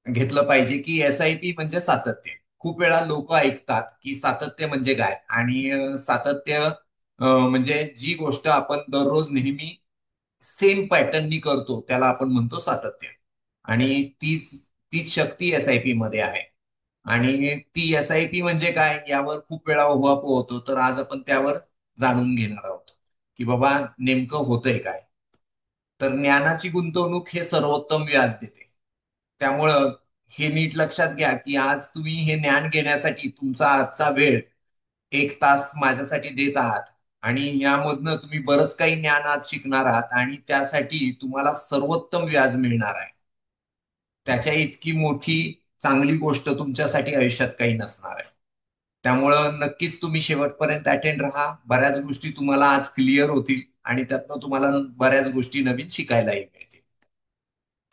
घेतलं पाहिजे की SIP म्हणजे सातत्य. खूप वेळा लोक ऐकतात की सातत्य म्हणजे काय, आणि सातत्य म्हणजे जी गोष्ट आपण दररोज नेहमी सेम पॅटर्ननी करतो त्याला आपण म्हणतो सातत्य. आणि तीच तीच शक्ती SIP मध्ये आहे. आणि ती SIP म्हणजे काय यावर खूप वेळा उहापोह होतो, तर आज आपण त्यावर जाणून घेणार आहोत की बाबा नेमकं होतंय काय. तर ज्ञानाची गुंतवणूक हे सर्वोत्तम व्याज देते. त्यामुळं हे नीट लक्षात घ्या की आज तुम्ही हे ज्ञान घेण्यासाठी तुमचा आजचा वेळ 1 तास माझ्यासाठी देत आहात. आणि यामधनं तुम्ही बरंच काही ज्ञान आज शिकणार आहात, आणि त्यासाठी तुम्हाला सर्वोत्तम व्याज मिळणार आहे. त्याच्या इतकी मोठी चांगली गोष्ट तुमच्यासाठी आयुष्यात काही नसणार आहे. त्यामुळं नक्कीच तुम्ही शेवटपर्यंत अटेंड राहा. बऱ्याच गोष्टी तुम्हाला आज क्लिअर होतील आणि त्यातनं तुम्हाला बऱ्याच गोष्टी नवीन शिकायलाही मिळतील.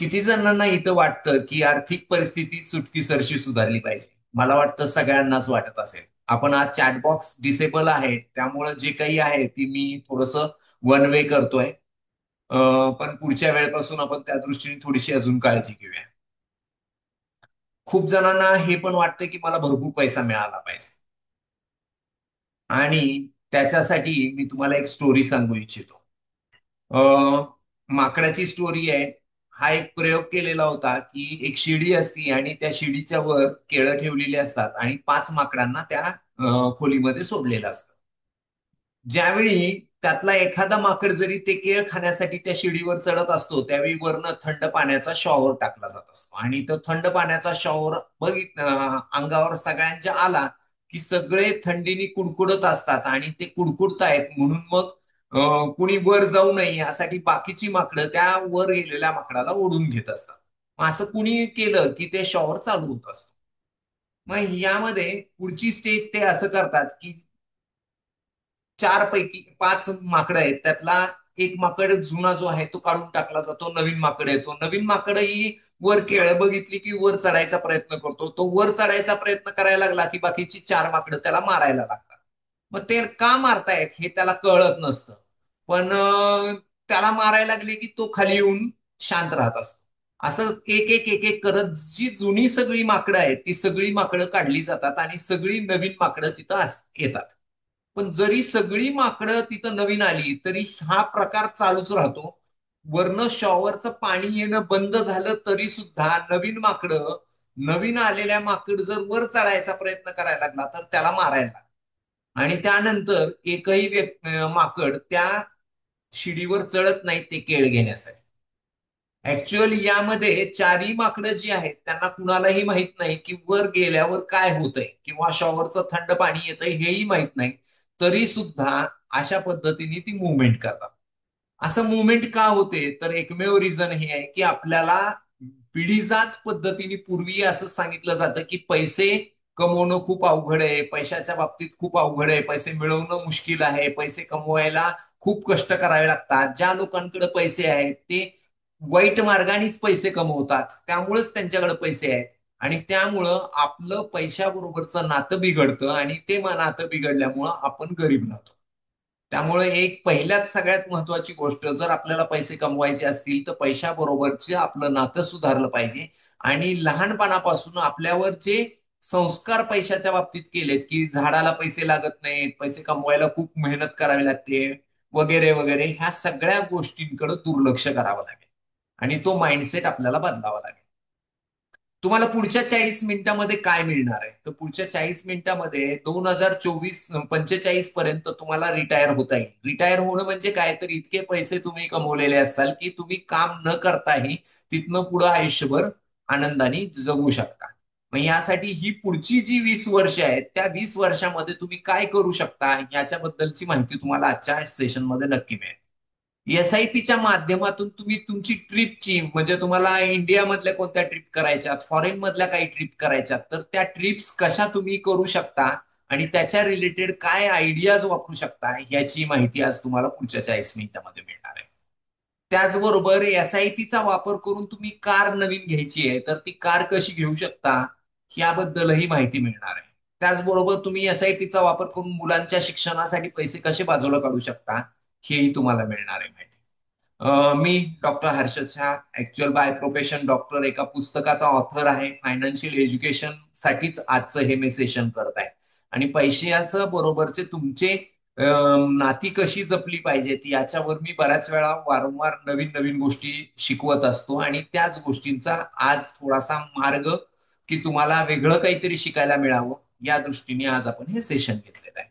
किती जणांना इथं वाटतं की आर्थिक परिस्थिती चुटकीसरशी सुधारली पाहिजे? मला वाटतं सगळ्यांनाच वाटत असेल. आपण आज चॅट बॉक्स डिसेबल आहे, त्यामुळं जे काही आहे ती मी थोडस वन वे करतोय. पण पुढच्या वेळेपासून आपण त्या दृष्टीने थोडीशी अजून काळजी घेऊया. खूप जणांना हे पण वाटतं की मला भरपूर पैसा मिळाला पाहिजे, आणि त्याच्यासाठी मी तुम्हाला एक स्टोरी सांगू इच्छितो. माकडाची स्टोरी आहे. हा एक प्रयोग केलेला होता की एक शिडी असती आणि त्या शिडीच्या वर केळं ठेवलेली असतात आणि 5 माकडांना त्या खोलीमध्ये सोडलेलं असतं. ज्यावेळी त्यातला एखादा माकड जरी ते केळ खाण्यासाठी त्या शिडीवर चढत असतो, त्यावेळी वरनं थंड पाण्याचा शॉवर टाकला जात असतो, आणि तो थंड पाण्याचा शॉवर अंगावर सगळ्यांच्या आला की सगळे थंडीने कुडकुडत असतात, आणि ते कुडकुडतायत म्हणून मग कुणी वर जाऊ नये यासाठी बाकीची माकडं त्या वर गेलेल्या माकडाला ओढून घेत असतात. मग असं कुणी केलं की ते शॉवर चालू होत असतं. मग यामध्ये पुढची स्टेज ते असं करतात की 4 पैकी 5 माकडं आहेत, त्यातला एक माकड जुना जो आहे तो काढून टाकला जातो, नवीन माकड येतो. नवीन माकड ही वर केळं बघितली की वर चढायचा प्रयत्न करतो. तो वर चढायचा प्रयत्न करायला लागला की बाकीची 4 माकडं त्याला मारायला लागतात. मग ते का मारतायत हे त्याला कळत नसतं. पण त्याला मारायला लागले की तो खाली येऊन शांत राहत असतो. असं एक एक एक एक करत जी जुनी सगळी माकडं आहेत ती सगळी माकडं काढली जातात आणि सगळी नवीन माकडं तिथं येतात. पण जरी सगळी माकडं तिथं नवीन आली तरी हा प्रकार चालूच राहतो. वरनं शॉवरचं पाणी येणं बंद झालं तरी सुद्धा नवीन माकडं, नवीन आलेल्या माकड जर वर चढायचा प्रयत्न करायला लागला तर त्याला मारायला लागला. आणि त्यानंतर एकही माकड त्या शिडीवर चढत नाही ते केळ घेण्यासाठी. ऍक्च्युअली यामध्ये 4ही माकडं जी आहेत त्यांना कुणालाही माहित नाही की वर गेल्यावर काय होतंय किंवा शॉवरचं थंड पाणी येतंय हेही माहित नाही. तरी सुद्धा अशा पद्धतीने ती मुवमेंट करतात. असं मुवमेंट का होते, तर एकमेव रिझन हे आहे की आपल्याला पिढीजात पद्धतीने पूर्वी असं सांगितलं जातं की पैसे कमवणं खूप अवघड आहे, पैशाच्या बाबतीत खूप अवघड आहे, पैसे मिळवणं मुश्किल आहे, पैसे कमवायला खूप कष्ट करावे लागतात. ज्या लोकांकडे पैसे आहेत ते वाईट मार्गानेच पैसे कमवतात, त्यामुळेच त्यांच्याकडे पैसे आहेत. आणि त्यामुळं आपलं पैशाबरोबरचं नातं बिघडतं, आणि ते नातं बिघडल्यामुळं आपण गरीब राहतो. त्यामुळे एक पहिल्याच सगळ्यात महत्वाची गोष्ट, जर आपल्याला पैसे कमवायचे असतील तर पैशाबरोबरचे आपलं नातं सुधारलं पाहिजे. आणि लहानपणापासून आपल्यावर जे संस्कार पैशाच्या बाबतीत केलेत की झाडाला पैसे लागत नाहीत, पैसे कमवायला खूप मेहनत करावी लागते, वगैरे वगैरे, ह्या सगळ्या गोष्टींकडे दुर्लक्ष करावं लागेल. आणि तो माइंडसेट आपल्याला बदलावा लागेल. तुम्हाला पुढच्या 40 मिनिटामध्ये काय मिळणार आहे, तर पुढच्या 40 मिनिटामध्ये 2024-45 पर्यंत तुम्हाला रिटायर होता येईल. रिटायर होणं म्हणजे काय, तर इतके पैसे तुम्ही कमवलेले असाल की तुम्ही काम न करताही तिथनं पुढं आयुष्यभर आनंदाने जगू शकता. मग यासाठी ही पुढची जी 20 वर्ष आहेत त्या 20 वर्षामध्ये तुम्ही काय करू शकता याच्याबद्दलची माहिती तुम्हाला आजच्या सेशनमध्ये नक्की मिळेल. SIPच्या माध्यमातून तुम्ही तुमची ट्रिपची, म्हणजे तुम्हाला इंडिया मधल्या कोणत्या ट्रिप करायच्यात, फॉरेन मधल्या काही ट्रिप करायच्यात, तर त्या ट्रिप्स कशा तुम्ही करू शकता आणि त्याच्या रिलेटेड काय आयडियाज वापरू शकता याची माहिती आज तुम्हाला पुढच्या 40 मिनिटामध्ये मिळणार आहे. त्याचबरोबर SIPचा वापर करून तुम्ही कार नवीन घ्यायची आहे तर ती कार कशी घेऊ शकता याबद्दलही माहिती मिळणार आहे. त्याचबरोबर तुम्ही SIPचा वापर करून मुलांच्या शिक्षणासाठी पैसे कसे बाजूला काढू शकता हेही तुम्हाला मिळणार आहे माहिती. मी doctor Harshad Shah, actual by profession doctor, एका पुस्तकाचा ऑथर आहे. फायनान्शियल एज्युकेशन साठीच आजचं हे मी सेशन करत आहे. आणि पैशाचं बरोबरचे तुमचे नाती कशी जपली पाहिजेत याच्यावर मी बऱ्याच वेळा वारंवार नवीन नवीन गोष्टी शिकवत असतो. आणि त्याच गोष्टींचा आज थोडासा मार्ग, की तुम्हाला वेगळं काहीतरी शिकायला मिळावं, या दृष्टीने आज आपण हे सेशन घेतलेलं आहे.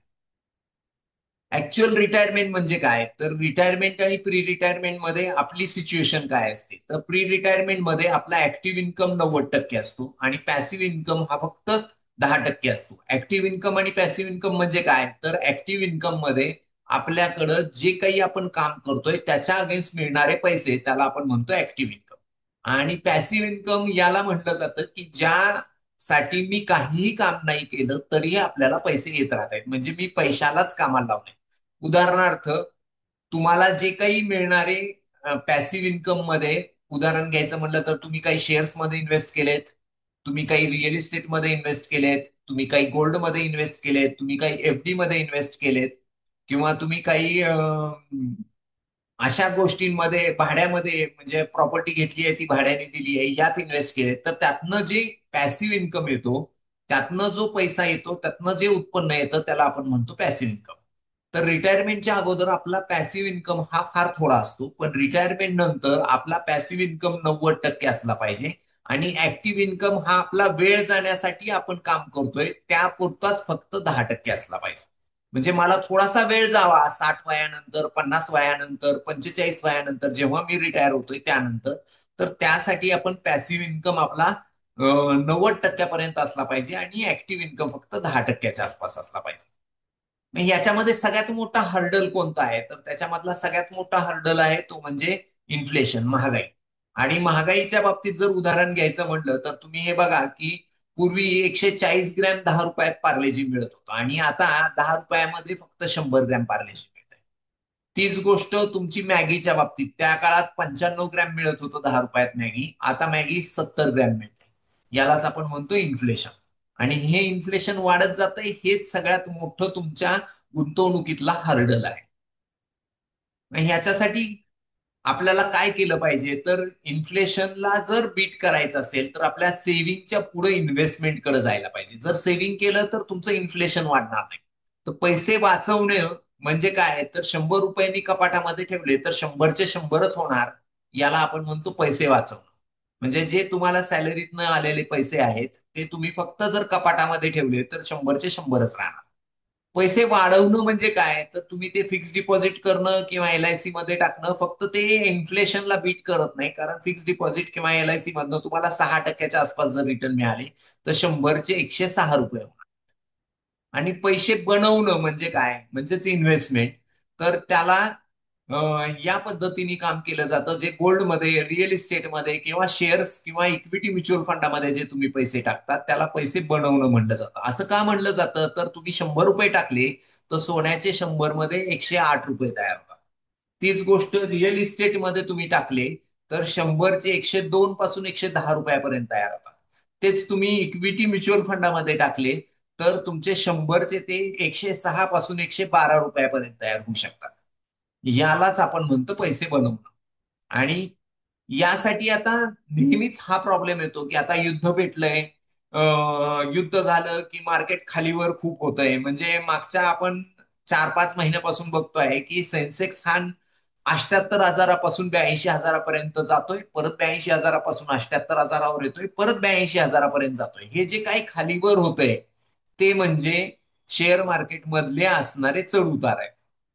ऍक्च्युअल रिटायरमेंट म्हणजे काय, तर रिटायरमेंट आणि प्री रिटायरमेंट मध्ये आपली सिच्युएशन काय असते. तर प्री रिटायरमेंट मध्ये आपला ऍक्टिव्ह इन्कम 90% असतो आणि पॅसिव्ह इन्कम हा फक्त 10% असतो. ऍक्टिव्ह इन्कम आणि पॅसिव्ह इन्कम म्हणजे काय, तर ऍक्टिव्ह इन्कम मध्ये आपल्याकडं जे काही आपण काम करतोय त्याच्या अगेन्स्ट मिळणारे पैसे, त्याला आपण म्हणतो ऍक्टिव्ह इन्कम. आणि पॅसिव्ह इन्कम याला म्हटलं जातं की ज्यासाठी मी काहीही काम नाही केलं तरीही आपल्याला पैसे येत राहत आहेत, म्हणजे मी पैशालाच कामाला लावले. उदाहरणार्थ, तुम्हाला जे काही मिळणारे पॅसिव्ह इन्कम मध्ये, उदाहरण घ्यायचं म्हटलं तर तुम्ही काही शेअर्स मध्ये इन्व्हेस्ट केलेत, तुम्ही काही रिअल इस्टेट मध्ये इन्व्हेस्ट केलेत, तुम्ही काही गोल्ड मध्ये इन्व्हेस्ट केलेत, तुम्ही काही एफडी मध्ये इन्व्हेस्ट केलेत, किंवा तुम्ही काही अशा गोष्टींमध्ये भाड्यामध्ये, म्हणजे प्रॉपर्टी घेतली आहे ती भाड्याने दिली आहे, यात इन्व्हेस्ट केले, तर त्यातनं जे पॅसिव्ह इन्कम येतो, त्यातनं जो पैसा येतो, त्यातनं जे उत्पन्न येतं, त्याला आपण म्हणतो पॅसिव्ह इन्कम. तर रिटायरमेंटच्या अगोदर आपला पॅसिव्ह इन्कम हा फार थोडा असतो, पण रिटायरमेंट नंतर आपला पॅसिव्ह इन्कम 90% असला पाहिजे. आणि ऍक्टिव्ह इन्कम हा आपला वेळ जाण्यासाठी आपण काम करतोय त्यापुरताच फक्त 10% असला पाहिजे. म्हणजे मला थोडासा वेळ जावा, 60 वयानंतर, 50 वयानंतर, 45 वयानंतर, जेव्हा मी रिटायर होतोय त्यानंतर, तर त्यासाठी आपण पॅसिव्ह इन्कम आपला 90% असला पाहिजे आणि ऍक्टिव्ह इन्कम फक्त 10%च्या आसपास असला पाहिजे. मग याच्यामध्ये सगळ्यात मोठा हर्डल कोणता आहे, तर त्याच्यामधला सगळ्यात मोठा हर्डल आहे तो म्हणजे इन्फ्लेशन, महागाई. आणि महागाईच्या बाबतीत जर उदाहरण घ्यायचं म्हटलं तर तुम्ही हे बघा की पूर्वी 140 ग्रॅम 10 रुपयात पार्लेजी मिळत होतं, आणि आता 10 रुपयामध्ये फक्त 100 ग्रॅम पार्लेजी मिळते. तीच गोष्ट तुमची मॅगीच्या बाबतीत, त्या काळात 95 ग्रॅम मिळत होतं 10 रुपयात मॅगी, आता मॅगी 70 ग्रॅम मिळते. यालाच आपण म्हणतो इन्फ्लेशन. आणि हे इन्फ्लेशन वाढत जातंय, हेच सगळ्यात मोठं तुमच्या गुंतवणुकीतला हर्डल आहे. मग ह्याच्यासाठी आपल्याला काय केलं पाहिजे, तर इन्फ्लेशनला जर बीट करायचं असेल तर आपल्या सेव्हिंगच्या पुढे इन्व्हेस्टमेंटकडे जायला पाहिजे. जर सेव्हिंग केलं तर तुमचं इन्फ्लेशन वाढणार नाही. तर पैसे वाचवणे म्हणजे काय, तर 100 रुपये मी कपाटामध्ये ठेवले तर 100चे 100च होणार, याला आपण म्हणतो पैसे वाचवणं. म्हणजे जे तुम्हाला सॅलरीतनं आलेले पैसे आहेत ते तुम्ही फक्त जर कपाटामध्ये ठेवले तर 100चे 100च राहणार. पैसे वाढवणं म्हणजे काय, तर तुम्ही ते फिक्स डिपॉझिट करणं किंवा एलआयसी मध्ये टाकणं, फक्त ते इन्फ्लेशनला बीट करत नाही. कारण फिक्स डिपॉझिट किंवा एलआयसी मधनं तुम्हाला 6%च्या आसपास जर रिटर्न मिळाले तर 100चे 106 रुपये होणार. आणि पैसे बनवणं म्हणजे काय, म्हणजेच इन्व्हेस्टमेंट. तर त्याला या पद्धतीने काम केलं जातं, जे गोल्डमध्ये, रिअल इस्टेटमध्ये किंवा शेअर्स किंवा इक्विटी म्युच्युअल फंडामध्ये जे तुम्ही पैसे टाकतात त्याला पैसे बनवणं म्हणलं जातं. असं का म्हणलं जातं, तर तुम्ही 100 रुपये टाकले तर सोन्याचे 100 मध्ये 108 रुपये तयार होतात. तीच गोष्ट रिअल इस्टेटमध्ये तुम्ही टाकले तर 100चे 102 पासून 110 रुपयापर्यंत तयार होतात. तेच तुम्ही इक्विटी म्युच्युअल फंडामध्ये टाकले तर तुमचे 100चे ते 106 पासून 112 रुपयापर्यंत तयार होऊ शकतात. यालाच आपण म्हणतो पैसे बनवणं. आणि यासाठी आता नेहमीच हा प्रॉब्लेम येतो की आता युद्ध पेटलंय, युद्ध झालं की मार्केट खालीवर खूप होतंय. म्हणजे मागच्या आपण 4-5 महिन्यापासून बघतोय की सेन्सेक्स हा 78 हजारापासून 82 हजारापर्यंत जातोय, परत 82 हजारापासून 78 हजारावर येतोय, परत 82 हजारापर्यंत जातोय. हे जे काही खालीवर होतंय ते म्हणजे शेअर मार्केट मधले असणारे चढ उतार आहे.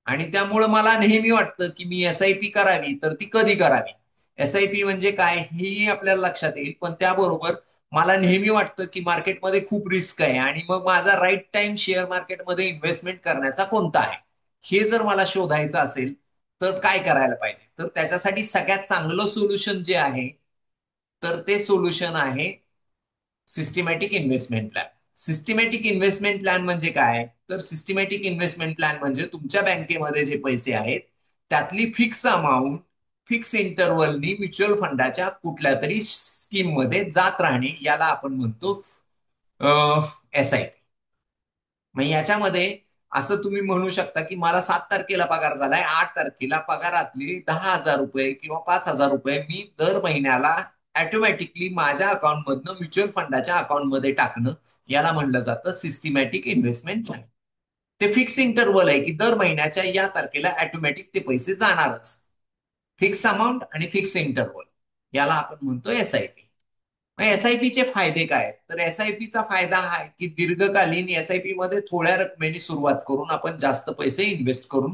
आणि त्यामुळं मला नेहमी वाटतं की मी एसआयपी करावी, तर ती कधी करावी. एसआयपी म्हणजे काय हेही आपल्याला लक्षात येईल, पण त्याबरोबर मला नेहमी वाटतं की मार्केटमध्ये खूप रिस्क आहे, आणि मग माझा राईट टाइम शेअर मार्केटमध्ये इन्व्हेस्टमेंट करण्याचा कोणता आहे, हे जर मला शोधायचं असेल तर काय करायला पाहिजे. तर त्याच्यासाठी सगळ्यात चांगलं सोल्युशन जे आहे, तर ते सोल्युशन आहे systematic investment plan. Systematic investment plan म्हणजे काय, तर सिस्टमॅटिक इन्व्हेस्टमेंट प्लॅन म्हणजे तुमच्या बँकेमध्ये जे पैसे आहेत त्यातली फिक्स अमाऊंट फिक्स इंटरव्हलनी म्युच्युअल फंडाच्या कुठल्या तरी स्कीम मध्ये जात राहणे, याला आपण म्हणतो एसआयपी. मग याच्यामध्ये असं तुम्ही म्हणू शकता की मला 7 तारखेला पगार झालाय, 8 तारखेला पगारातले 10,000 रुपये किंवा 5,000 रुपये मी दर महिन्याला ऑटोमॅटिकली माझ्या अकाउंटमधनं म्युच्युअल फंडाच्या अकाउंटमध्ये टाकणं, याला म्हणलं जातं सिस्टमॅटिक इन्व्हेस्टमेंट प्लॅन. ते फिक्स इंटरव्हल आहे की दर महिन्याच्या या तारखेला ऑटोमॅटिक ते पैसे जाणारच. फिक्स अमाऊंट आणि फिक्स इंटरव्हल, याला आपण म्हणतो एसआयपी. मग एसआयपीचे फायदे काय आहेत? तर एसआयपीचा फायदा हा आहे की दीर्घकालीन एसआयपी मध्ये थोड्या रकमेने सुरुवात करून आपण जास्त पैसे इन्व्हेस्ट करून,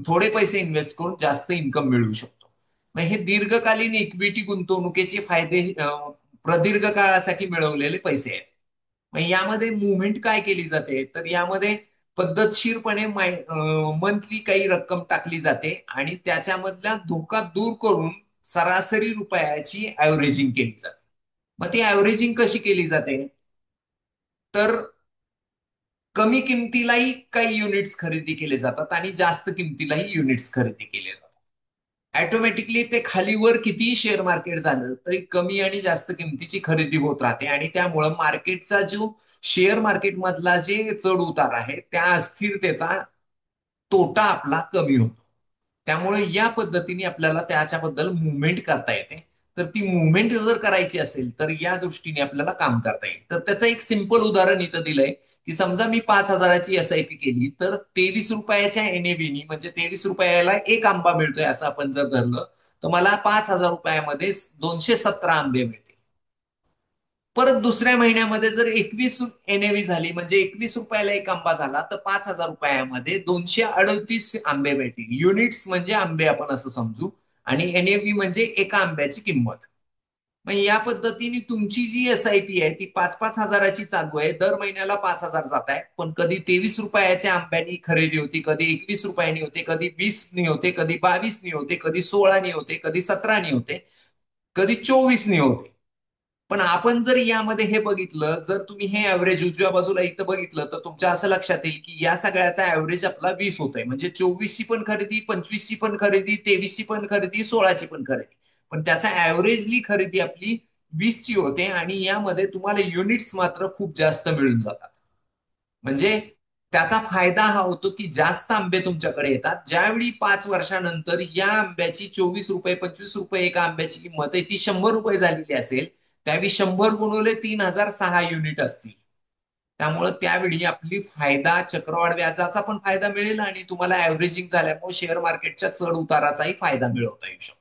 थोडे पैसे इन्व्हेस्ट करून जास्त इन्कम मिळवू शकतो. मग हे दीर्घकालीन इक्विटी गुंतवणुकीचे फायदे प्रदीर्घ काळासाठी मिळवलेले पैसे आहेत. मग यामध्ये मुवमेंट काय केली जाते, तर यामध्ये पद्धतशीरपणे मंथली काही रक्कम टाकली जाते आणि त्याच्यामधला धोका दूर करून सरासरी रुपयाची ऍव्हरेजिंग केली जाते. मग ती ऍव्हरेजिंग कशी केली जाते, तर कमी किमतीलाही काही युनिट्स खरेदी केले जातात आणि जास्त किमतीलाही युनिट्स खरेदी केले जातात. ऑटोमॅटिकली ते खालीवर कितीही शेअर मार्केट झालं तरी कमी आणि जास्त किमतीची खरेदी होत राहते आणि त्यामुळं मार्केटचा जो शेअर मार्केट मधला जे चढ उतार आहे त्या अस्थिरतेचा तोटा आपला कमी होतो. त्यामुळे या पद्धतीने आपल्याला त्याच्याबद्दल मुवमेंट करता येते. तर ती मुवमेंट जर करायची असेल तर या दृष्टीने आपल्याला काम करता येईल. तर त्याचं एक सिंपल उदाहरण इथं दिलंय की समजा मी 5,000ची एसआयपी केली तर 23 रुपयाच्या एनएव्हीनी, म्हणजे 23 रुपयाला एक आंबा मिळतोय असं आपण जर धरलं, तर मला 5,000 रुपयामध्ये 217 आंबे मिळतील. परत दुसऱ्या महिन्यामध्ये जर 21 एनएव्ही झाली, म्हणजे 21 रुपयाला एक आंबा झाला, तर 5,000 रुपयामध्ये 238 आंबे मिळतील. युनिट्स म्हणजे आंबे आपण असं समजू, आणि एनएव्ही म्हणजे एका आंब्याची किंमत. मग या पद्धतीने तुमची जी एसआयपी आहे ती 5-5 हजाराची चालू आहे, दर महिन्याला 5,000 जात आहे. पण कधी 23 रुपयाच्या आंब्यानी खरेदी होती, कधी 21 रुपयांनी होते, कधी 20नी होते, कधी 22नी होते, कधी 16नी होते, कधी 17नी होते, कधी 24नी होते. पण आपण जर यामध्ये हे बघितलं, जर तुम्ही हे ऍव्हरेज उजव्या बाजूला इथं बघितलं, तर तुमच्या असं लक्षात येईल की या सगळ्याचा ऍव्हरेज आपला 20 होतोय. म्हणजे 24ची पण खरेदी, 25ची पण खरेदी, 23ची पण खरेदी, 16ची पण खरेदी. पण त्याचा ऍव्हरेजली खरेदी आपली 20ची होते आणि यामध्ये तुम्हाला युनिट्स मात्र खूप जास्त मिळून जातात. म्हणजे त्याचा फायदा हा होतो की जास्त आंबे तुमच्याकडे येतात. ज्यावेळी 5 वर्षानंतर या आंब्याची 24 रुपये, 25 रुपये एका आंब्याची किंमत आहे, ती 100 रुपये झालेली असेल, त्यावेळी 100 गुणवले 3,006 युनिट असतील. त्यामुळे त्यावेळी आपली फायदा, चक्रवाढ व्याजाचा पण फायदा मिळेल आणि तुम्हाला ऍव्हरेजिंग झाल्यामुळे शेअर मार्केटच्या चढ उताराचाही फायदा मिळवता येऊ शकतो.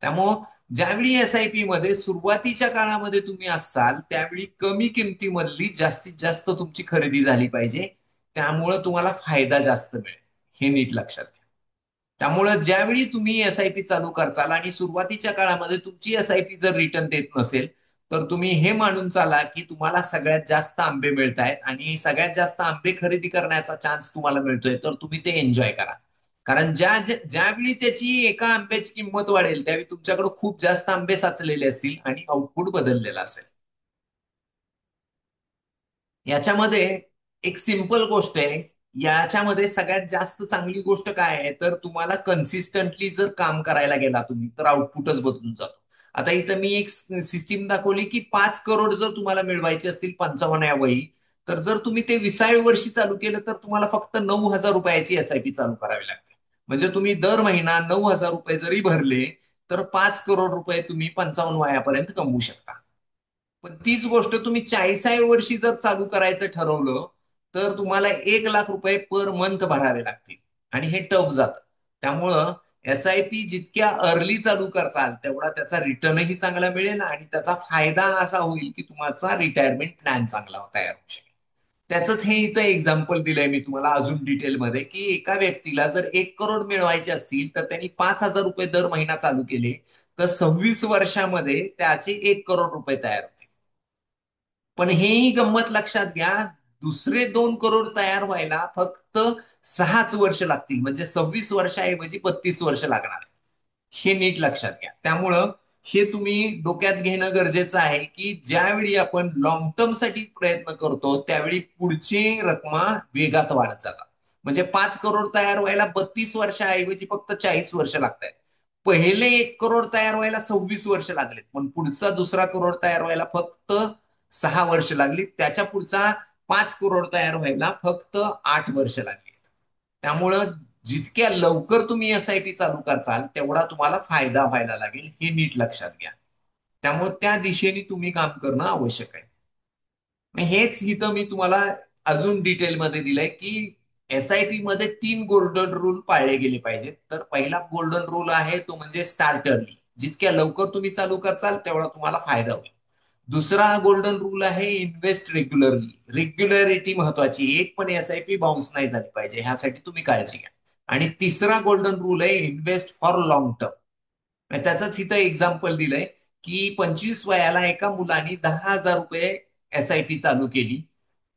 त्यामुळं ज्यावेळी एसआयपी मध्ये सुरुवातीच्या काळामध्ये तुम्ही असाल त्यावेळी कमी किमतीमधली जास्तीत जास्त तुमची खरेदी झाली पाहिजे. त्यामुळं तुम्हाला फायदा जास्त मिळेल, हे नीट लक्षात घ्या. त्यामुळं ज्यावेळी तुम्ही एसआयपी चालू करचाल आणि सुरुवातीच्या काळामध्ये तुमची एसआयपी जर रिटर्न देत नसेल, तर तुम्ही हे मानून चाला की तुम्हाला सगळ्यात जास्त आंबे मिळत आहेत आणि सगळ्यात जास्त आंबे खरेदी करण्याचा चान्स तुम्हाला मिळतोय, तर तुम्ही ते एन्जॉय करा. कारण ज्यावेळी त्याची एका आंब्याची किंमत वाढेल त्यावेळी तुमच्याकडे खूप जास्त आंबे साचलेले असतील आणि आउटपुट बदललेला असेल. याच्यामध्ये एक सिंपल गोष्ट आहे. याच्यामध्ये सगळ्यात जास्त चांगली गोष्ट काय आहे, तर तुम्हाला कन्सिस्टंटली जर काम करायला गेला तुम्ही, तर आउटपुटच बदलून जातो. आता इथं मी एक सिस्टीम दाखवली की 5 करोड जर तुम्हाला मिळवायचे असतील 55व्या वयी, तर जर तुम्ही ते 20व्या वर्षी चालू केलं तर तुम्हाला फक्त 9,000 रुपयाची एसआयपी चालू करावी लागते. म्हणजे तुम्ही दर महिना 9,000 रुपये जरी भरले तर 5 करोड रुपये तुम्ही 55 वयापर्यंत कमवू शकता. पण तीच गोष्ट तुम्ही 40व्या वर्षी जर चालू करायचं ठरवलं, तर तुम्हाला 1,00,000 रुपये पर मंथ भरावे लागतील आणि हे टफ जातं. त्यामुळं एसआयपी जितक्या अर्ली चालू करचाल तेवढा त्याचा रिटर्नही चांगला मिळेल आणि त्याचा फायदा असा होईल की तुमचा रिटायरमेंट प्लॅन चांगला तयार होऊ शकेल. त्याचंच हे इथं एक्झाम्पल दिलंय मी तुम्हाला अजून डिटेलमध्ये, की एका व्यक्तीला जर 1 करोड मिळवायचे असतील तर त्यांनी 5,000 रुपये दर महिना चालू केले, तर 26 वर्षामध्ये त्याचे 1 करोड रुपये तयार होते. पण हेही गंमत लक्षात घ्या, दुसरे 2 करोड तयार व्हायला फक्त 6च वर्ष लागतील. म्हणजे 26 वर्षाऐवजी 32 वर्ष लागणार. हे नीट लक्षात घ्या. त्यामुळं हे तुम्ही डोक्यात घेणं गरजेचं आहे की ज्यावेळी आपण लॉंग टर्म साठी प्रयत्न करतो त्यावेळी पुढची रकमा वेगात वाढत जातात. म्हणजे 5 करोड तयार व्हायला 32 वर्षाऐवजी फक्त 40 वर्ष लागत आहेत. पहिले 1 करोड तयार व्हायला 26 वर्ष लागलेत, पण पुढचा दुसरा करोड तयार व्हायला फक्त 6 वर्ष लागली. त्याच्या पुढचा 5 करोड तयार व्हायला फक्त 8 वर्ष लागली. त्यामुळं जितक्या लवकर तुम्ही एसआयपी चालू करचाल तेवढा तुम्हाला फायदा व्हायला लागेल, हे नीट लक्षात घ्या. त्यामुळे त्या दिशेने तुम्ही काम करणं आवश्यक आहे. हेच इथं मी तुम्हाला अजून डिटेलमध्ये दिलंय की एसआयपी मध्ये 3 गोल्डन रूल पाळले गेले पाहिजेत. तर पहिला गोल्डन रूल आहे तो म्हणजे स्टार्ट अर्ली. जितक्या लवकर तुम्ही चालू करचाल तेवढा तुम्हाला फायदा होईल. दुसरा गोल्डन रूल आहे इन्व्हेस्ट रेग्युलरली. रेग्युलरिटी महत्वाची. एक पण एसआयपी बाउन्स नाही झाली पाहिजे, ह्यासाठी तुम्ही काळजी घ्या. आणि तिसरा गोल्डन रूल आहे इन्व्हेस्ट फॉर लॉंग टर्म. त्याचंच इथं एक्झाम्पल दिलंय की 25 वयाला एका मुलाने 10,000 रुपये एसआयपी चालू केली,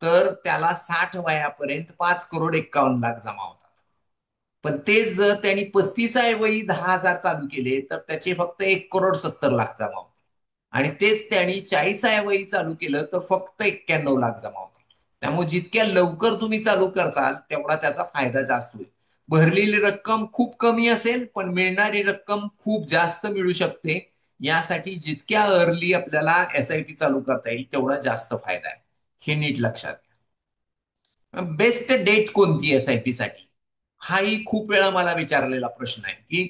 तर त्याला 60 वयापर्यंत 5,51,00,000 जमा होतात. पण तेच जर त्यांनी 35व्या वयी 10,000 चालू केले तर त्याचे फक्त 1,70,00,000 जमा होतात. आणि तेच त्यांनी 40व्या वयी चालू केलं तर फक्त 91,00,000 जमा होतात. त्यामुळे जितक्या लवकर तुम्ही चालू करसाल तेवढा त्याचा फायदा जास्त होईल. भरलेली रक्कम खूप कमी असेल पण मिळणारी रक्कम खूप जास्त मिळू शकते. यासाठी जितक्या अर्ली आपल्याला एसआयपी चालू करता येईल तेवढा जास्त फायदा आहे, हे नीट लक्षात घ्या. बेस्ट डेट कोणती एसआयपी साठी? हाही खूप वेळा मला विचारलेला प्रश्न आहे की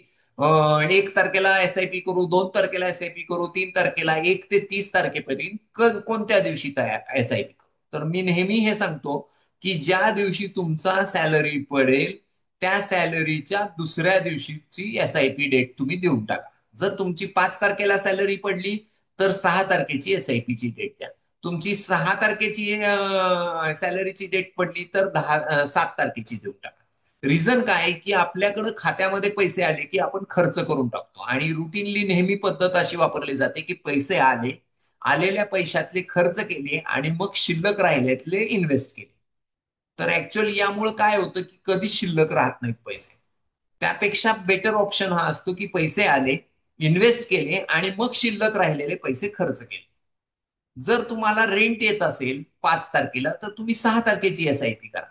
1 तारखेला एसआयपी करू, 2 तारखेला एसआयपी करू, 3 तारखेला, 1 ते 30 तारखेपर्यंत कोणत्या दिवशी तयार एसआयपी करू? तर मी नेहमी हे सांगतो की ज्या दिवशी तुमचा सॅलरी पडेल त्या सॅलरीच्या दुसऱ्या दिवशीची एसआयपी डेट तुम्ही देऊन टाका. जर तुमची 5 तारखेला सॅलरी पडली तर 6 तारखेची एसआयपीची डेट द्या. तुमची 6 तारखेची सॅलरीची डेट पडली तर 7 तारखेची देऊन टाका. रिझन काय की आपल्याकडे खात्यामध्ये पैसे आले की आपण खर्च करून टाकतो, आणि रुटीनली नेहमी पद्धत अशी वापरली जाते की पैसे आले, आलेल्या पैशातले खर्च केले आणि मग शिल्लक राहिल्यातले इन्व्हेस्ट केले. तर ऍक्च्युअली यामुळे काय होतं की कधीच शिल्लक राहत नाहीत पैसे. त्यापेक्षा बेटर ऑप्शन हा असतो की पैसे आले, इन्व्हेस्ट केले आणि मग शिल्लक राहिलेले पैसे खर्च केले. जर तुम्हाला रेंट येत असेल 5 तारखेला तर तुम्ही 6 तारखेची एसआयपी करा.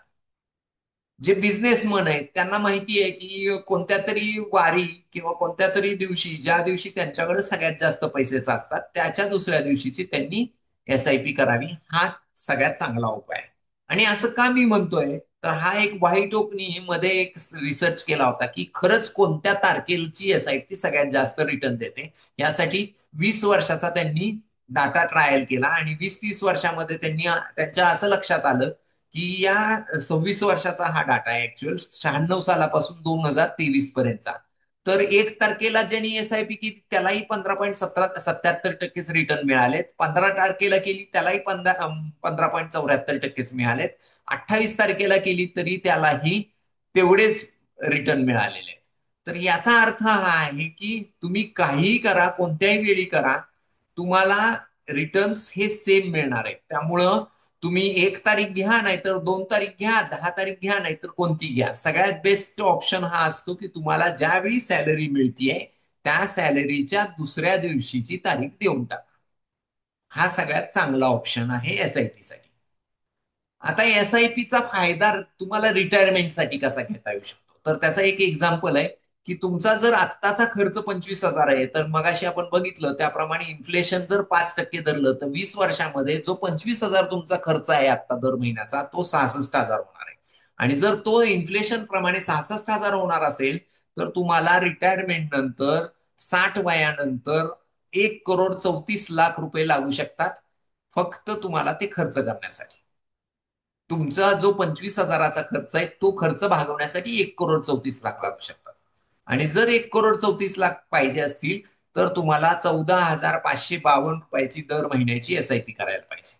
जे बिझनेसमन आहेत त्यांना माहिती आहे की कोणत्या तरी वारी किंवा कोणत्या तरी दिवशी, ज्या दिवशी त्यांच्याकडे सगळ्यात जास्त पैसे असतात त्याच्या दुसऱ्या दिवशीची त्यांनी एसआयपी करावी. हा सगळ्यात चांगला उपाय आहे. आणि असं का मी म्हणतोय, तर हा एक व्हाईट ओकनी मध्ये एक रिसर्च केला होता की खरंच कोणत्या तारखेची एसआयपी सगळ्यात जास्त रिटर्न देते. यासाठी 20 वर्षाचा त्यांनी डाटा ट्रायल केला आणि 20-30 वर्षामध्ये त्यांच्या असं लक्षात आलं की या 26 वर्षाचा हा डाटा आहे ऍक्च्युअल 96 सालापासून 2023 पर्यंतचा. तर 1 तारखेला ज्यांनी एसआयपी केली त्यालाही 15,77% रिटर्न मिळालेत. 15 तारखेला केली त्यालाही 15,74% मिळालेत. 28 तारखेला केली तरी त्यालाही तेवढेच रिटर्न मिळालेले आहेत. तर याचा अर्थ हा आहे की तुम्ही काहीही करा, कोणत्याही वेळी करा, तुम्हाला रिटर्न्स हे सेम मिळणार आहेत. त्यामुळं तुम्ही 1 तारीख घ्या, नाहीतर 2 तारीख घ्या, 10 तारीख घ्या, नाहीतर कोणती घ्या, सगळ्यात बेस्ट ऑप्शन हा असतो की तुम्हाला ज्यावेळी सॅलरी मिळतीये त्या सॅलरीच्या दुसऱ्या दिवशीची तारीख देऊन टाका. हा सगळ्यात चांगला ऑप्शन आहे एसआयपी साठी. आता एसआयपीचा फायदा तुम्हाला रिटायरमेंटसाठी कसा घेता येऊ शकतो, तर त्याचा एक एक्झाम्पल आहे की तुमचा जर आत्ताचा खर्च 25,000 आहे, तर मगाशी आपण बघितलं त्याप्रमाणे इन्फ्लेशन जर 5% धरलं तर 20 वर्षामध्ये जो 25,000 तुमचा खर्च आहे आता दर महिन्याचा तो 66,000 होणार आहे. आणि जर तो इन्फ्लेशन प्रमाणे 66,000 होणार असेल तर तुम्हाला रिटायरमेंट नंतर 60 वयानंतर 1,34,00,000 रुपये लागू शकतात, फक्त तुम्हाला ते खर्च करण्यासाठी. तुमचा जो 25,000चा खर्च आहे तो खर्च भागवण्यासाठी 1,34,00,000 लागू शकतात. आणि जर 1,34,00,000 पाहिजे असतील तर तुम्हाला 14,552 रुपयाची दर महिन्याची एसआयपी करायला पाहिजे.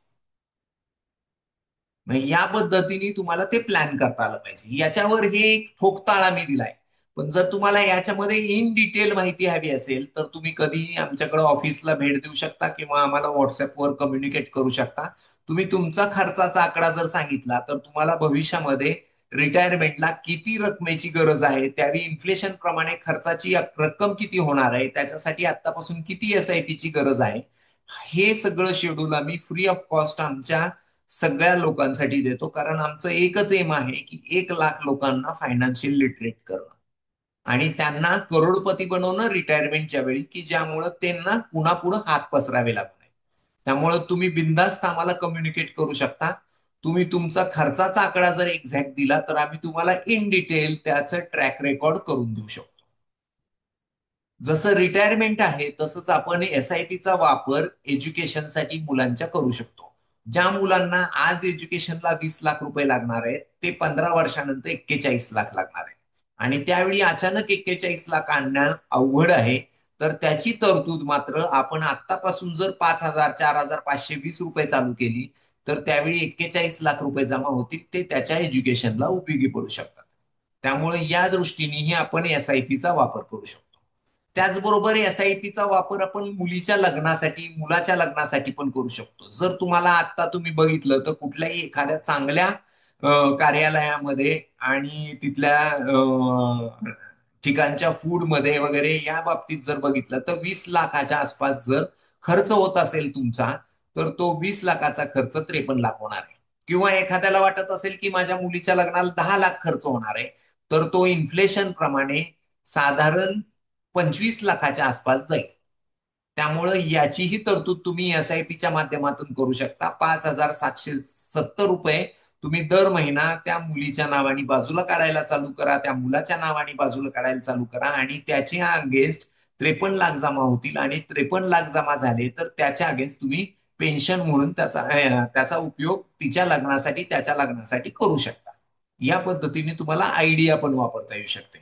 मग या पद्धतीने तुम्हाला ते प्लॅन करता आलं पाहिजे. याच्यावर हे एक ठोकताळा मी दिलाय. पण जर तुम्हाला याच्यामध्ये इन डिटेल माहिती हवी असेल तर तुम्ही कधीही आमच्याकडे ऑफिसला भेट देऊ शकता किंवा आम्हाला व्हॉट्सअपवर कम्युनिकेट करू शकता. तुम्ही तुमचा खर्चाचा आकडा जर सांगितला तर तुम्हाला भविष्यामध्ये रिटायरमेंटला किती रकमेची गरज आहे, त्यावेळी इन्फ्लेशन प्रमाणे खर्चाची रक्कम किती होणार आहे, त्याच्यासाठी आतापासून किती एसआयपीची गरज आहे, हे सगळं शेड्यूल आम्ही फ्री ऑफ कॉस्ट आमच्या सगळ्या लोकांसाठी देतो. कारण आमचं एकच एम आहे की 1,00,000 लोकांना फायनान्शियल लिटरेट करणं आणि त्यांना करोडपती बनवणं रिटायरमेंटच्या वेळी, की ज्यामुळं त्यांना पुन्हा पुढे हात पसरावे लागू नये. त्यामुळं तुम्ही बिनधास्त आम्हाला कम्युनिकेट करू शकता. तुम्ही तुमचा खर्चाचा आकडा जर एक्झॅक्ट दिला तर आम्ही तुम्हाला इन डिटेल त्याचं ट्रॅक रेकॉर्ड करून देऊ शकतो. जसं रिटायरमेंट आहे तसंच आपण एसआयपीचा वापर एज्युकेशनसाठी मुलांच्या करू शकतो. ज्या मुलांना आज एज्युकेशनला 20 लाख रुपये लागणार आहेत ते 15 वर्षानंतर 41 लाख लागणार आहे. आणि त्यावेळी अचानक 41 लाख आणणं अवघड आहे. तर त्याची तरतूद मात्र आपण आत्तापासून जर 5,000 4,520 रुपये चालू केली तर त्यावेळी 41 लाख रुपये जमा होतील, ते त्याच्या एज्युकेशनला उपयोगी पडू शकतात. त्यामुळे या दृष्टीनेही आपण एसआयपीचा वापर करू शकतो. त्याचबरोबर एसआयपीचा वापर आपण मुलीच्या लग्नासाठी मुलाच्या लग्नासाठी पण करू शकतो. जर तुम्हाला आता तुम्ही बघितलं तर कुठल्याही एखाद्या चांगल्या कार्यालयामध्ये आणि तिथल्या ठिकाणच्या फूडमध्ये वगैरे या बाबतीत जर बघितलं तर 20 लाखाच्या आसपास जर खर्च होत असेल तुमचा, तर तो 20 लाखाचा खर्च 53 लाख होणार आहे. किंवा एखाद्याला वाटत असेल की माझ्या मुलीच्या लग्नाला 10 लाख खर्च होणार आहे, तर तो इन्फ्लेशन प्रमाणे साधारण 25 लाखाच्या आसपास जाईल. त्यामुळं याचीही तरतूद तुम्ही एसआयपीच्या माध्यमातून करू शकता. 5,770 रुपये तुम्ही दर महिना त्या मुलीच्या नावाने बाजूला काढायला चालू करा, त्या मुलाच्या नावाने बाजूला काढायला चालू करा आणि त्याच्या अगेन्स्ट 53 लाख जमा होतील. आणि 53 लाख जमा झाले तर त्याच्या अगेन्स्ट तुम्ही पेन्शन म्हणून त्याचा उपयोग तिच्या लग्नासाठी त्याच्या लग्नासाठी करू शकता. या पद्धतीने तुम्हाला आयडिया पण वापरता येऊ शकते.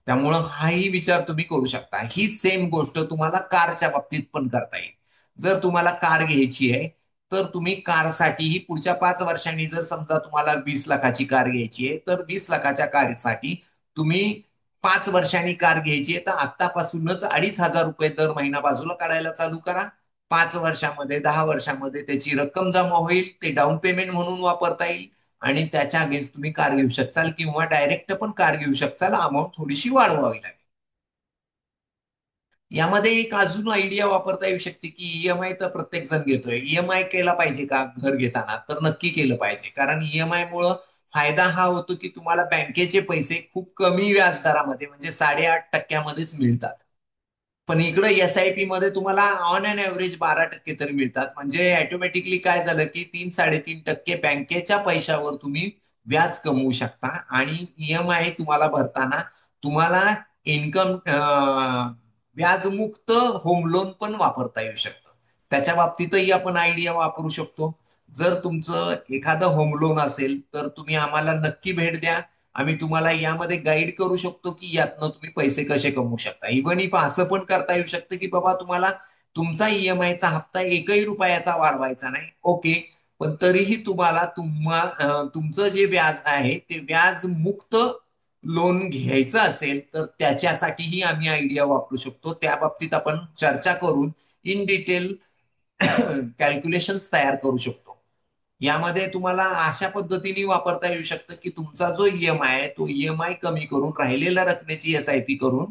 त्यामुळं हाही विचार तुम्ही करू शकता. ही सेम गोष्ट तुम्हाला कारच्या बाबतीत पण करता येईल. जर तुम्हाला कार घ्यायची आहे तर तुम्ही कारसाठीही पुढच्या 5 वर्षांनी जर समजा तुम्हाला 20 लाखाची कार घ्यायची आहे तर 20 लाखाच्या कारसाठी तुम्ही 5 वर्षांनी कार घ्यायची आहे तर आतापासूनच 2,500 रुपये दर महिना बाजूला काढायला चालू करा. 5 वर्षामध्ये 10 वर्षामध्ये त्याची रक्कम जमा होईल, ते डाऊन पेमेंट म्हणून वापरता येईल. आणि त्याच्या अगेन्स्ट तुम्ही कार घेऊ शकचाल किंवा डायरेक्ट पण कार घेऊ शकचाल, अमाऊंट थोडीशी वाढवावी लागेल. यामध्ये एक अजून आयडिया वापरता येऊ शकते की ईएमआय तर प्रत्येक जण घेतोय. ईएमआय केला पाहिजे का घर घेताना? तर नक्की केलं पाहिजे. कारण ईएमआय मुळे फायदा हा होतो की तुम्हाला बँकेचे पैसे खूप कमी व्याजदरामध्ये म्हणजे 8.5%मध्येच मिळतात. पण इकडे एसआयपी मध्ये तुम्हाला ऑन अन एव्हरेज 12% तरी मिळतात. म्हणजे ऑटोमॅटिकली काय झालं की 3-3.5% बँकेच्या पैशावर तुम्ही व्याज कमवू शकता. आणि ईएमआय तुम्हाला भरताना तुम्हाला इन्कम व्याजमुक्त होम लोन पण वापरता येऊ शकतं. त्याच्या बाबतीतही आपण आयडिया वापरू शकतो. जर तुमचं एखादं होम लोन असेल तर तुम्ही आम्हाला नक्की भेट द्या. आम्ही तुम्हाला यामध्ये गाईड करू शकतो की यातनं तुम्ही पैसे कसे कमवू शकता. इव्हन इफ असं पण करता येऊ शकतं की बाबा तुम्हाला तुमचा ईएमआयचा हप्ता 1 रुपयाचा वाढवायचा नाही, ओके. पण तरीही तुम्हाला तुमचं जे व्याज आहे ते व्याज मुक्त लोन घ्यायचं असेल तर त्याच्यासाठीही आम्ही आयडिया वापरू शकतो. त्या बाबतीत आपण चर्चा करून इन डिटेल कॅल्क्युलेशन्स तयार करू शकतो. यामध्ये तुम्हाला अशा पद्धतीने वापरता येऊ शकतं की तुमचा जो ईएमआय आहे तो ईएमआय कमी करून राहिलेल्या रकमेची एसआयपी करून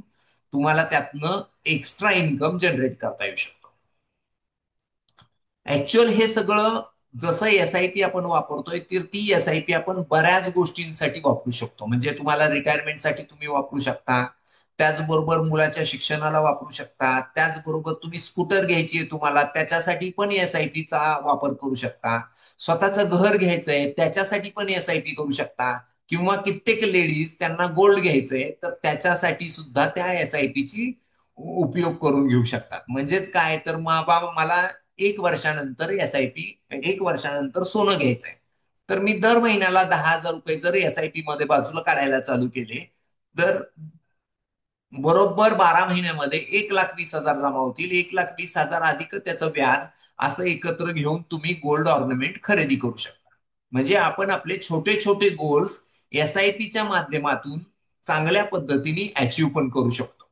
तुम्हाला त्यातनं एक्स्ट्रा इन्कम जनरेट करता येऊ शकतो. ऍक्च्युअल हे सगळं जसं एसआयपी आपण वापरतोय तर ती एसआयपी आपण बऱ्याच गोष्टींसाठी वापरू शकतो. म्हणजे तुम्हाला रिटायरमेंटसाठी तुम्ही वापरू शकता, त्याचबरोबर मुलाच्या शिक्षणाला वापरू शकता, त्याचबरोबर तुम्ही स्कूटर घ्यायची आहे तुम्हाला त्याच्यासाठी पण एसआयपीचा वापर करू शकता, स्वतःचं घर घ्यायचंय त्याच्यासाठी पण एसआयपी करू शकता, किंवा कित्येक लेडीज त्यांना गोल्ड घ्यायचंय तर त्याच्यासाठी सुद्धा त्या एसआयपीची उपयोग करून घेऊ शकतात. म्हणजेच काय तर बाबा मला 1 वर्षानंतर एसआयपी 1 वर्षानंतर सोनं घ्यायचंय, तर मी दर महिन्याला 10,000 रुपये जर एसआयपी मध्ये बाजूला काढायला चालू केले तर बरोबर 12 महिन्यामध्ये 1,20,000 जमा होतील. 1,20,000 अधिक त्याचं व्याज असं एकत्र घेऊन तुम्ही गोल्ड ऑर्नामेंट खरेदी करू शकता. म्हणजे आपण आपले छोटे छोटे गोल्स एसआयपीच्या माध्यमातून चांगल्या पद्धतीने अचीव्ह पण करू शकतो.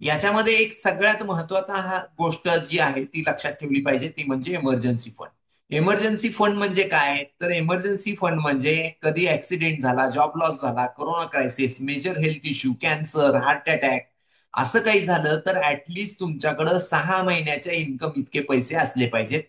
याच्यामध्ये एक सगळ्यात महत्वाचा हा गोष्ट जी आहे ती लक्षात ठेवली पाहिजे ती म्हणजे इमर्जन्सी फंड. इमर्जन्सी फंड म्हणजे काय? तर इमर्जन्सी फंड म्हणजे कधी ऍक्सिडेंट झाला, जॉब लॉस झाला, corona crisis, major health issue, cancer, heart attack असं काही झालं तर ऍटलिस्ट तुमच्याकडे 6 महिन्याच्या इन्कम इतके पैसे असले पाहिजेत.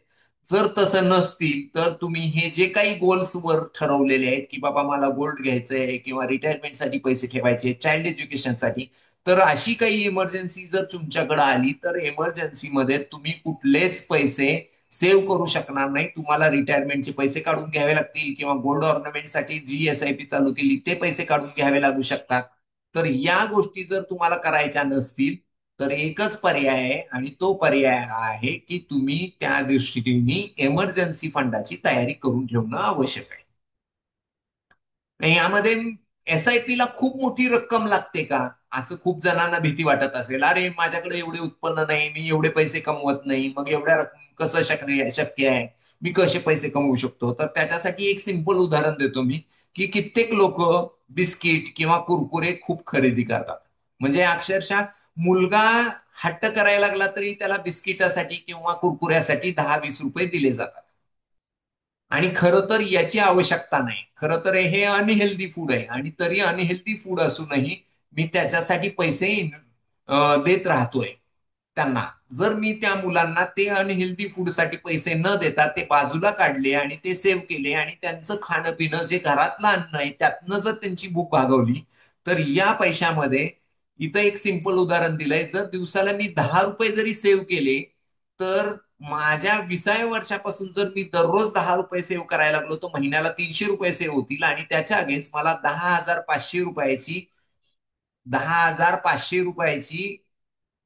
जर तसं नसतील तर तुम्ही हे जे काही गोल्स वर ठरवलेले आहेत की बाबा मला गोल्ड घ्यायचंय किंवा रिटायरमेंटसाठी पैसे ठेवायचे, चाइल्ड एज्युकेशनसाठी, तर अशी काही इमर्जन्सी जर तुमच्याकडे आली तर इमर्जन्सी मध्ये तुम्ही कुठलेच पैसे सेव्ह करू शकणार नाही. तुम्हाला रिटायरमेंटचे पैसे काढून घ्यावे लागतील किंवा गोल्ड ऑर्नामेंटसाठी जी एसआयपी चालू केली ते पैसे काढून घ्यावे लागू शकतात. तर या गोष्टी जर तुम्हाला करायच्या नसतील तर एकच पर्याय आहे आणि तो पर्याय हा आहे की तुम्ही त्या दृष्टीने एमर्जन्सी फंडाची तयारी करून ठेवणं आवश्यक आहे. यामध्ये एसआयपी ला खूप मोठी रक्कम लागते का, असं खूप जणांना भीती वाटत असेल. अरे माझ्याकडे एवढे उत्पन्न नाही, मी एवढे पैसे कमवत नाही, मग एवढ्या रक्कम कसं शक्य आहे, मी कसे पैसे कमवू शकतो. तर त्याच्यासाठी एक सिंपल उदाहरण देतो मी, की कित्येक लोक बिस्किट किंवा कुरकुरे खूप खरेदी करतात. म्हणजे अक्षरशः मुलगा हट्ट करायला लागला तरी त्याला बिस्किटासाठी किंवा कुरकुऱ्यासाठी 10-20 रुपये दिले जातात. आणि खरं तर याची आवश्यकता नाही. खरं तर हे अनहेल्दी फूड आहे आणि तरी अनहेल्दी फूड असूनही मी त्याच्यासाठी पैसे देत राहतोय त्यांना. जर मी त्या मुलांना ते अनहेल्दी फूडसाठी पैसे न देता ते बाजूला काढले आणि ते सेव्ह केले आणि त्यांचं खाणं पिणं जे घरातलं अन्न आहे त्यातनं जर त्यांची भूक भागवली, तर या पैशामध्ये इथं एक सिंपल उदाहरण दिलंय. जर दिवसाला मी 10 रुपये जरी सेव्ह केले तर माझ्या 20व्या वर्षापासून जर मी दररोज 10 रुपये सेव्ह करायला लागलो तर महिन्याला 300 रुपये सेव्ह होतील आणि त्याच्या अगेन्स्ट मला 10,500 रुपयाची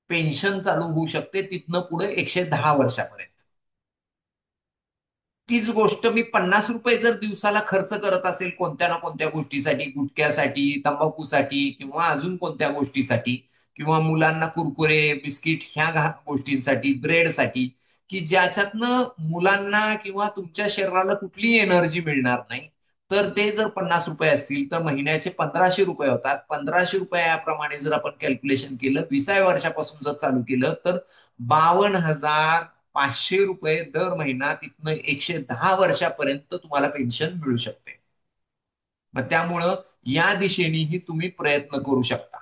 पेन्शन चालू होऊ शकते तिथनं पुढे 110 वर्षापर्यंत. तीच गोष्ट मी 50 रुपये जर दिवसाला खर्च करत असेल कोणत्या ना कोणत्या गोष्टीसाठी, गुटख्यासाठी, तंबाखूसाठी किंवा अजून कोणत्या गोष्टीसाठी किंवा मुलांना कुरकुरे बिस्किट ह्या गोष्टींसाठी, ब्रेडसाठी, की ज्याच्यातनं मुलांना किंवा तुमच्या शरीराला कुठलीही एनर्जी मिळणार नाही, तर ते जर 50 रुपये असतील तर महिन्याचे 1,500 रुपये होतात. 1,500 रुपयाप्रमाणे जर आपण कॅल्क्युलेशन केलं, 20व्या वर्षापासून जर चालू केलं तर 52,500 रुपये दर महिना तिथनं 110 वर्षापर्यंत तुम्हाला पेन्शन मिळू शकते. मग त्यामुळं या दिशेनेही तुम्ही प्रयत्न करू शकता.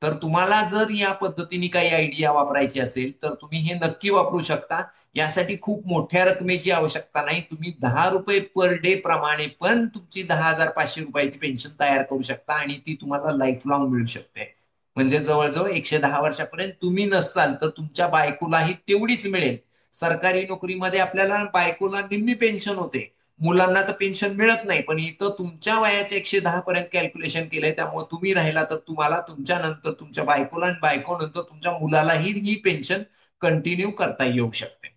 तर तुम्हाला जर या पद्धतीने काही आयडिया वापरायची असेल तर तुम्ही हे नक्की वापरू शकता. यासाठी खूप मोठ्या रकमेची आवश्यकता नाही. तुम्ही 10 रुपये पर डे प्रमाणे पण तुमची 10,500 रुपयाची पेन्शन तयार करू शकता आणि ती तुम्हाला लाईफ लॉंग मिळू शकते. म्हणजे जवळजवळ 110 वर्षापर्यंत तुम्ही नसाल तर तुमच्या बायकोलाही तेवढीच मिळेल. सरकारी नोकरीमध्ये आपल्याला बायकोला निम्मी पेन्शन होते, मुलांना तर पेन्शन मिळत नाही. पण इथं तुमच्या वयाच्या 110 पर्यंत कॅल्क्युलेशन केलंय, त्यामुळे तुम्ही राहिला तर तुम्हाला तुमच्या नंतर तुमच्या बायकोला आणि बायको नंतर तुमच्या मुलालाही ही पेन्शन कंटिन्यू करता येऊ शकते.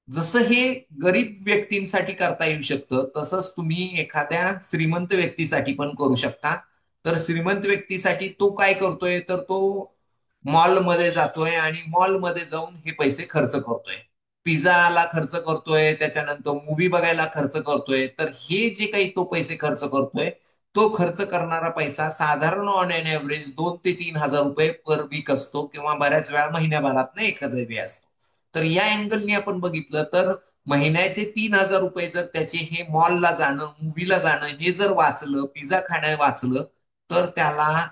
जसं हे गरीब व्यक्तींसाठी करता येऊ शकतं तसंच तुम्ही एखाद्या श्रीमंत व्यक्तीसाठी पण करू शकता. तर श्रीमंत व्यक्तीसाठी तो काय करतोय तर तो मॉलमध्ये जातोय आणि मॉलमध्ये जाऊन हे पैसे खर्च करतोय. पिझ्झाला खर्च करतोय, त्याच्यानंतर मूव्ही बघायला खर्च करतोय. तर हे जे काही तो पैसे खर्च करतोय तो खर्च करणारा पैसा साधारण ऑन एन एव्हरेज 2 ते 3 हजार रुपये पर वीक असतो किंवा बऱ्याच वेळा महिन्याभरात ना एखादा वेळ असतो. तर या अँगलने आपण बघितलं तर महिन्याचे 3 हजार रुपये जर त्याचे हे मॉलला जाणं, मूव्हीला जाणं हे जर वाचलं, पिझ्झा खाणं वाचलं, तर त्याला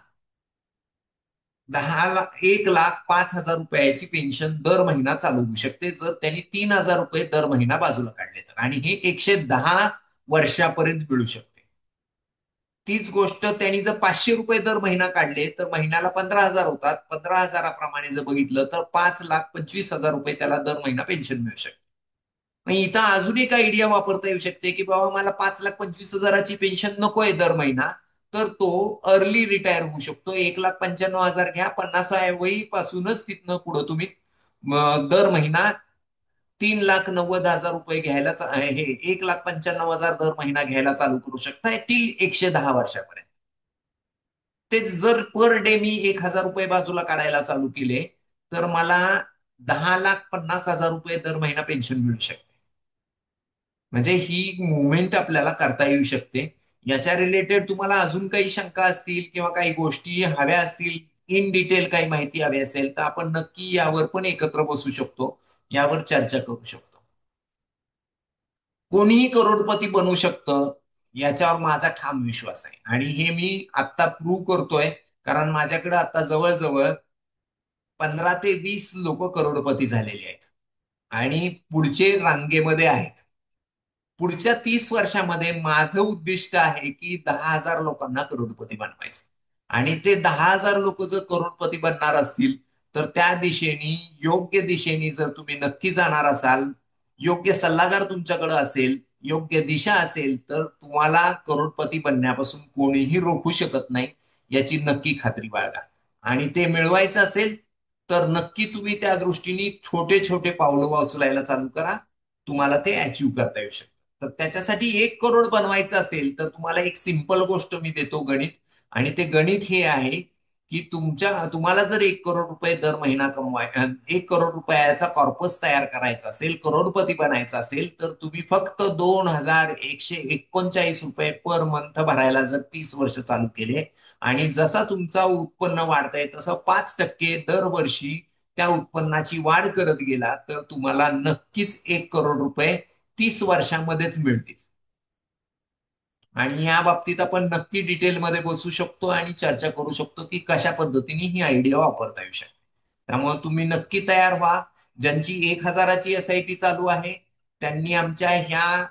1,05,000 रुपयाची पेन्शन दर महिना चालू होऊ शकते जर त्यांनी 3 हजार रुपये दर महिना बाजूला काढले तर. आणि हे 110 वर्षापर्यंत मिळू शकते. तीच गोष्ट त्यांनी जर 500 रुपये दर महिना काढले तर महिन्याला 15,000 होतात. 15,000प्रमाणे जर बघितलं तर 5,25,000 रुपये त्याला दर महिना पेन्शन मिळू शकते. मग इथं अजून एक आयडिया वापरता येऊ शकते की बाबा मला 5,25,000ची पेन्शन नकोय दर महिना, तर तो अर्ली रिटायर होऊ शकतो. 1,95,000 घ्या, 50व्या वयीपासूनच तिथनं पुढे तुम्ही दर महिना 3,90,000 रुपये घ्यायला हे 1,95,000 दर महिना घ्यायला चालू करू शकता टिल 110 वर्षापर्यंत. तेच जर पर डे मी 1,000 रुपये बाजूला काढायला चालू केले तर मला 10,50,000 रुपये दर महिना पेन्शन मिळू शकते. म्हणजे ही मुवमेंट आपल्याला करता येऊ शकते. याच्या रिलेटेड तुम्हाला अजून काही शंका असतील किंवा काही गोष्टी हव्या असतील, इन डिटेल काही माहिती हवी असेल तर आपण नक्की यावर पण एकत्र बसू शकतो, यावर चर्चा करू शकतो. कोणीही करोडपती बनू शकतं याच्यावर माझा ठाम विश्वास आहे आणि हे मी आत्ता प्रूव्ह करतोय. कारण माझ्याकडे आता जवळजवळ 15 ते 20 लोक करोडपती झालेले आहेत आणि पुढचे रांगेमध्ये आहेत. पुढच्या 30 वर्षामध्ये माझं उद्दिष्ट आहे की 10,000 लोकांना करोडपती बनवायचं. आणि ते 10,000 लोक जर करोडपती बनणार असतील तर त्या दिशेने, योग्य दिशेने जर तुम्ही नक्की जाणार असाल योग्य सल्लागार तुमच्याकडे असेल, योग्य दिशा असेल, तर तुम्हाला करोडपती बनण्यापासून कोणीही रोखू शकत नाही, याची नक्की खात्री बाळगा. आणि ते मिळवायचं असेल तर नक्की तुम्ही त्या दृष्टीने छोटे छोटे पावलं उचलायला चालू करा. तुम्हाला ते अचीव्ह करता येऊ शकतं. तर त्याच्यासाठी 1 करोड बनवायचं असेल तर तुम्हाला एक सिंपल गोष्ट मी देतो, गणित. आणि ते गणित हे आहे की तुम्हाला जर 1 करोड रुपये दर महिना 1 करोड रुपयाचा कॉर्पस तयार करायचा असेल, करोडपती बनायचा असेल, तर तुम्ही फक्त 2149 रुपये पर मंथ भरायला जर 30 वर्ष चालू केले, आणि जसा तुमचा उत्पन्न वाढतंय तसं 5% दरवर्षी त्या उत्पन्नाची वाढ करत गेला, तर तुम्हाला नक्कीच 1 करोड रुपये 30 वर्षांमध्येच मिळतील. आणि या बाबतीत आपण नक्की डिटेलमध्ये बसू शकतो आणि चर्चा करू शकतो की कशा पद्धतीने ही आयडिया वापरता येऊ शकते. त्यामुळे तुम्ही नक्की तयार व्हा. ज्यांची 1,000ची एसआयपी चालू आहे त्यांनी आमच्या ह्या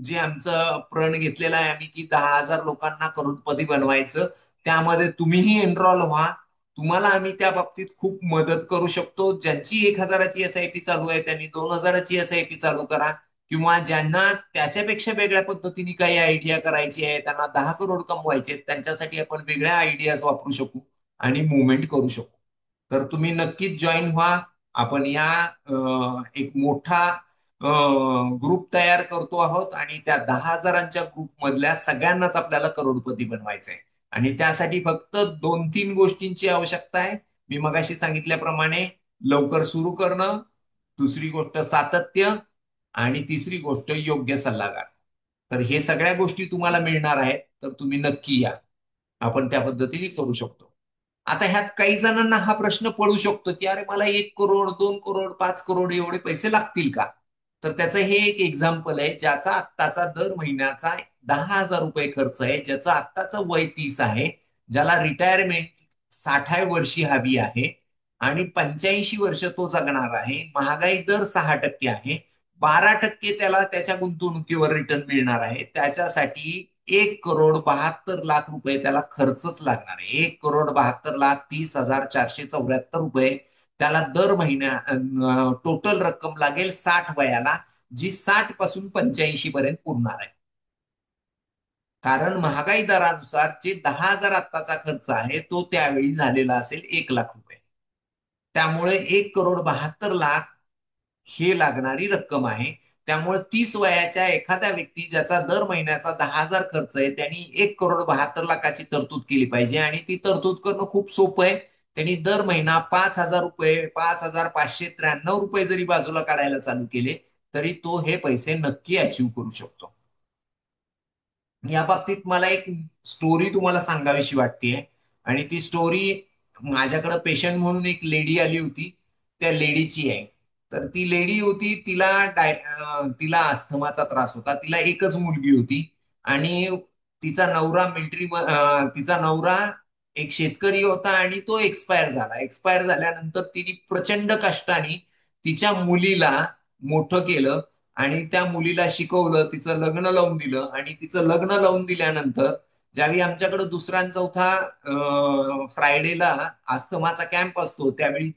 जे आमचं प्रण घेतलेलं आहे आम्ही की 10,000 लोकांना करोडपती बनवायचं, त्यामध्ये तुम्हीही एनरॉल व्हा. तुम्हाला आम्ही त्या बाबतीत खूप मदत करू शकतो. ज्यांची 1,000ची एसआयपी चालू आहे त्यांनी 2,000ची एसआयपी चालू करा, किंवा ज्यांना त्याच्यापेक्षा वेगळ्या पद्धतीने काही आयडिया करायची आहे, त्यांना 10 करोड कमवायचे आहेत, त्यांच्यासाठी आपण वेगळ्या आयडियाज वापरू शकू आणि मुवमेंट करू शकू. तर तुम्ही नक्कीच जॉईन व्हा. आपण या एक मोठा ग्रुप तयार करतो आहोत आणि त्या 10,000च्या ग्रुप मधल्या सगळ्यांनाच आपल्याला करोडपती बनवायचं आहे. आणि त्यासाठी फक्त 2-3 गोष्टींची आवश्यकता आहे. मी मगाशी सांगितल्याप्रमाणे लवकर सुरू करणं, दुसरी गोष्ट सातत्य, आणि तिसरी गोष्ट योग्य सल्लागार. तर हे सगळ्या गोष्टी तुम्हाला मिळणार आहेत, तर तुम्ही नक्की या. आपण त्या पद्धतीने करू शकतो. आता ह्यात काही जणांना हा प्रश्न पडू शकतो की अरे मला 1 करोड, 2 करोड, 5 करोड एवढे पैसे लागतील का? तर त्याचं हे एक एक्झाम्पल आहे, ज्याचा आत्ताचा दर महिन्याचा 10,000 रुपये खर्च आहे, ज्याचं आत्ताचं वय 30 आहे, ज्याला रिटायरमेंट 60व्या वर्षी हवी आहे, आणि 85 वर्ष तो जगणार आहे. महागाई दर 6% आहे. 12% त्याला त्याच्या गुंतवणुकीवर रिटर्न मिळणार आहे. त्याच्यासाठी 1,72,00,000 रुपये त्याला खर्चच लागणार आहे. 1,72,30,474 रुपये त्याला दर महिन्या टोटल रक्कम लागेल 60 वयाला, जी 60 पासून 85 पर्यंत पुरणार आहे. कारण महागाई दरानुसार जे 10,000 आत्ताचा खर्च आहे तो त्यावेळी झालेला असेल 1 लाख रुपये. त्यामुळे 1,72,00,000 हे लागणारी रक्कम आहे. त्यामुळे 30 वयाच्या एखाद्या व्यक्ती ज्याचा दर महिन्याचा 10,000 खर्च आहे त्यांनी 1,72,00,000ची तरतूद केली पाहिजे, आणि ती तरतूद करणं खूप सोपं आहे. त्यांनी दर महिना 5,000 रुपये, 5,593 रुपये जरी बाजूला काढायला चालू केले तरी तो हे पैसे नक्की अचीव्ह करू शकतो. या बाबतीत मला एक स्टोरी तुम्हाला सांगावीशी वाटतेय. आणि ती स्टोरी, माझ्याकडे पेशंट म्हणून एक लेडी आली होती, त्या लेडीची आहे. तर ती लेडी होती, तिला अस्थमाचा त्रास होता. तिला एकच मुलगी होती. आणि तिचा नवरा एक शेतकरी होता आणि तो एक्सपायर झाला. एक्सपायर झाल्यानंतर तिने प्रचंड कष्टाने तिच्या मुलीला मोठं केलं, आणि त्या मुलीला शिकवलं, तिचं लग्न लावून दिलं. आणि तिचं लग्न लावून दिल्यानंतर ज्यावेळी आमच्याकडे दुसरा आणि चौथा फ्रायडेला अस्थमाचा कॅम्प असतो, त्यावेळी